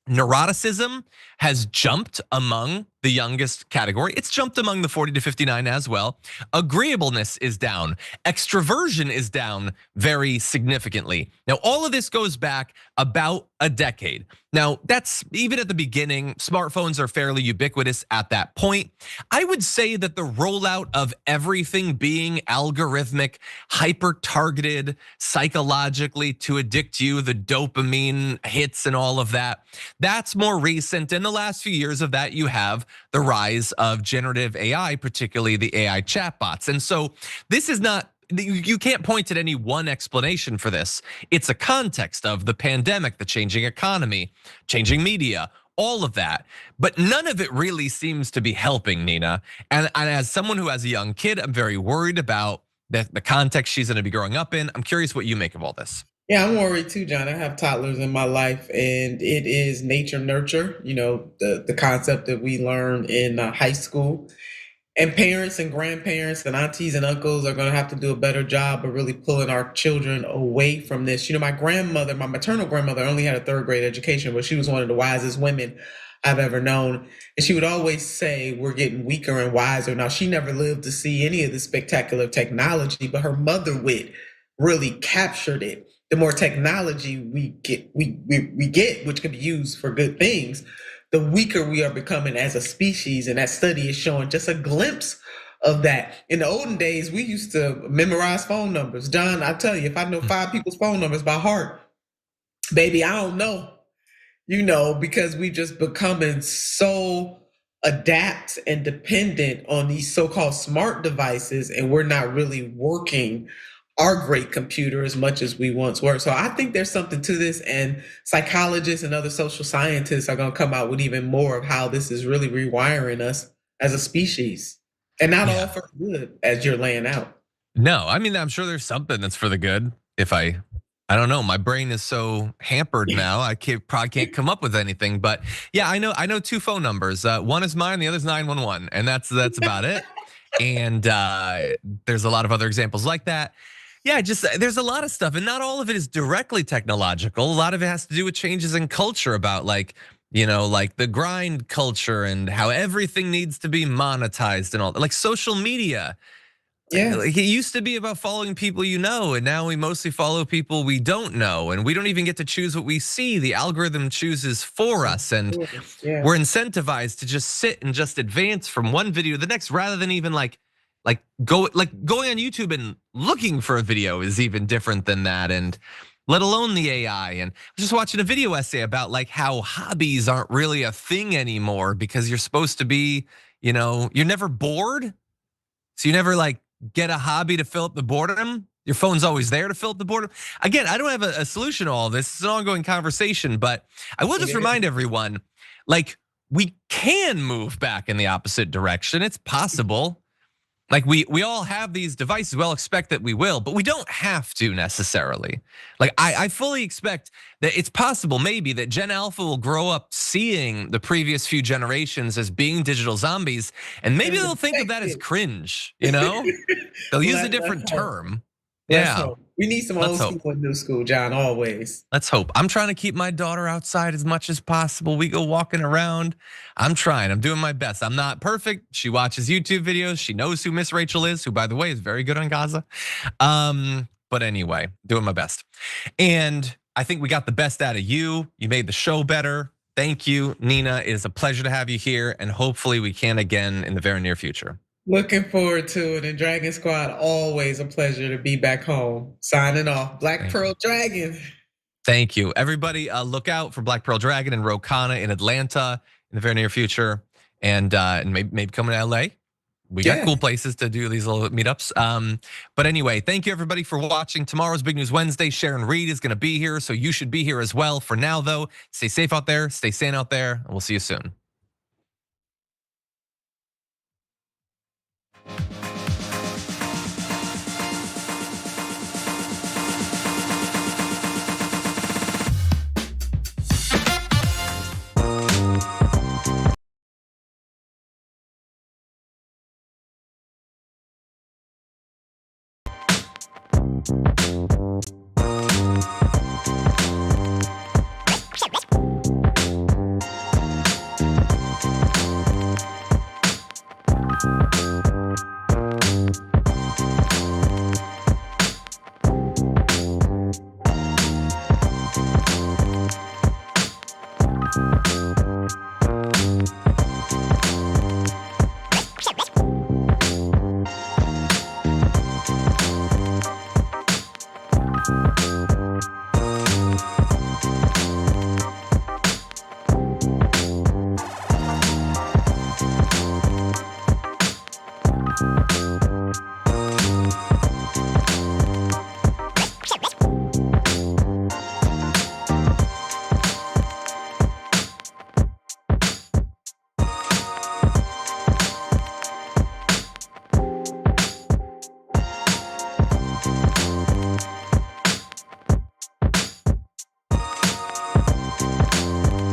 neuroticism has jumped among the youngest category. It's jumped among the 40 to 59 as well. Agreeableness is down. Extroversion is down very significantly. Now, all of this goes back about a decade. Now, that's even at the beginning, smartphones are fairly ubiquitous at that point. I would say that the rollout of everything being algorithmic, hyper-targeted psychologically to addict you, the dopamine hits and all of that, that's more recent. In the last few years of that, you have the rise of generative AI, particularly the AI chatbots. And so this is not, you can't point at any one explanation for this. It's a context of the pandemic, the changing economy, changing media, all of that. But none of it really seems to be helping Nina. And as someone who has a young kid, I'm very worried about the context she's gonna be growing up in. I'm curious what you make of all this. Yeah, I'm worried too, John. I have toddlers in my life, and it is nature nurture. You know, the concept that we learned in high school. And parents and grandparents and aunties and uncles are going to have to do a better job of really pulling our children away from this. You know, my grandmother, my maternal grandmother, only had a third grade education, but she was one of the wisest women I've ever known. And she would always say, we're getting weaker and wiser. Now, she never lived to see any of the spectacular technology, but her mother wit really captured it. The more technology we get, which can be used for good things, the weaker we are becoming as a species. And that study is showing just a glimpse of that. In the olden days, we used to memorize phone numbers. John, I tell you, if I know 5 people's phone numbers by heart, baby, I don't know, you know, because we just becoming so adapt and dependent on these so-called smart devices, and we're not really working our great computer as much as we once were. So I think there's something to this, and psychologists and other social scientists are going to come out with even more of how this is really rewiring us as a species, and not all for good, as you're laying out. No, I mean, I'm sure there's something that's for the good. If I don't know, my brain is so hampered now, I probably can't come up with anything. But yeah, I know two phone numbers. One is mine, the other's 911, and that's about it. And there's a lot of other examples like that. Yeah, just there's a lot of stuff, and not all of it is directly technological. A lot of it has to do with changes in culture, about like the grind culture and how everything needs to be monetized and all, like social media. Yeah, Like it used to be about following people you know, and now we mostly follow people we don't know, and we don't even get to choose what we see. The algorithm chooses for us, and we're incentivized to just sit and just advance from one video to the next, rather than even going on YouTube and looking for a video is even different than that, and let alone the AI. And I was just watching a video essay about like how hobbies aren't really a thing anymore, because you're supposed to be, you're never bored, so you never like get a hobby to fill up the boredom. Your phone's always there to fill up the boredom. Again, I don't have a solution to all this. It's an ongoing conversation, but I will just remind everyone, like, we can move back in the opposite direction. It's possible. Like we all have these devices. We'll expect that we will, but we don't have to necessarily. Like I fully expect that it's possible maybe that Gen Alpha will grow up seeing the previous few generations as being digital zombies, and maybe they'll think of that as cringe, They'll use a different term. Yeah. We need some old school and new school, John, always. Let's hope. I'm trying to keep my daughter outside as much as possible. We go walking around. I'm trying. I'm doing my best. I'm not perfect. She watches YouTube videos. She knows who Miss Rachel is, who, by the way, is very good on Gaza. But anyway, doing my best. And I think we got the best out of you. You made the show better. Thank you, Nina. It is a pleasure to have you here, and hopefully we can again in the very near future. Looking forward to it. And Dragon Squad, always a pleasure to be back home. Signing off, Black Pearl Dragon. Thank you. Everybody, look out for Black Pearl Dragon and Rokana in Atlanta in the very near future. And maybe coming to LA. We got cool places to do these little meetups. But anyway, thank you everybody for watching. Tomorrow's Big News Wednesday. Sharon Reed is gonna be here, so you should be here as well. For now though, stay safe out there, stay sane out there, and we'll see you soon.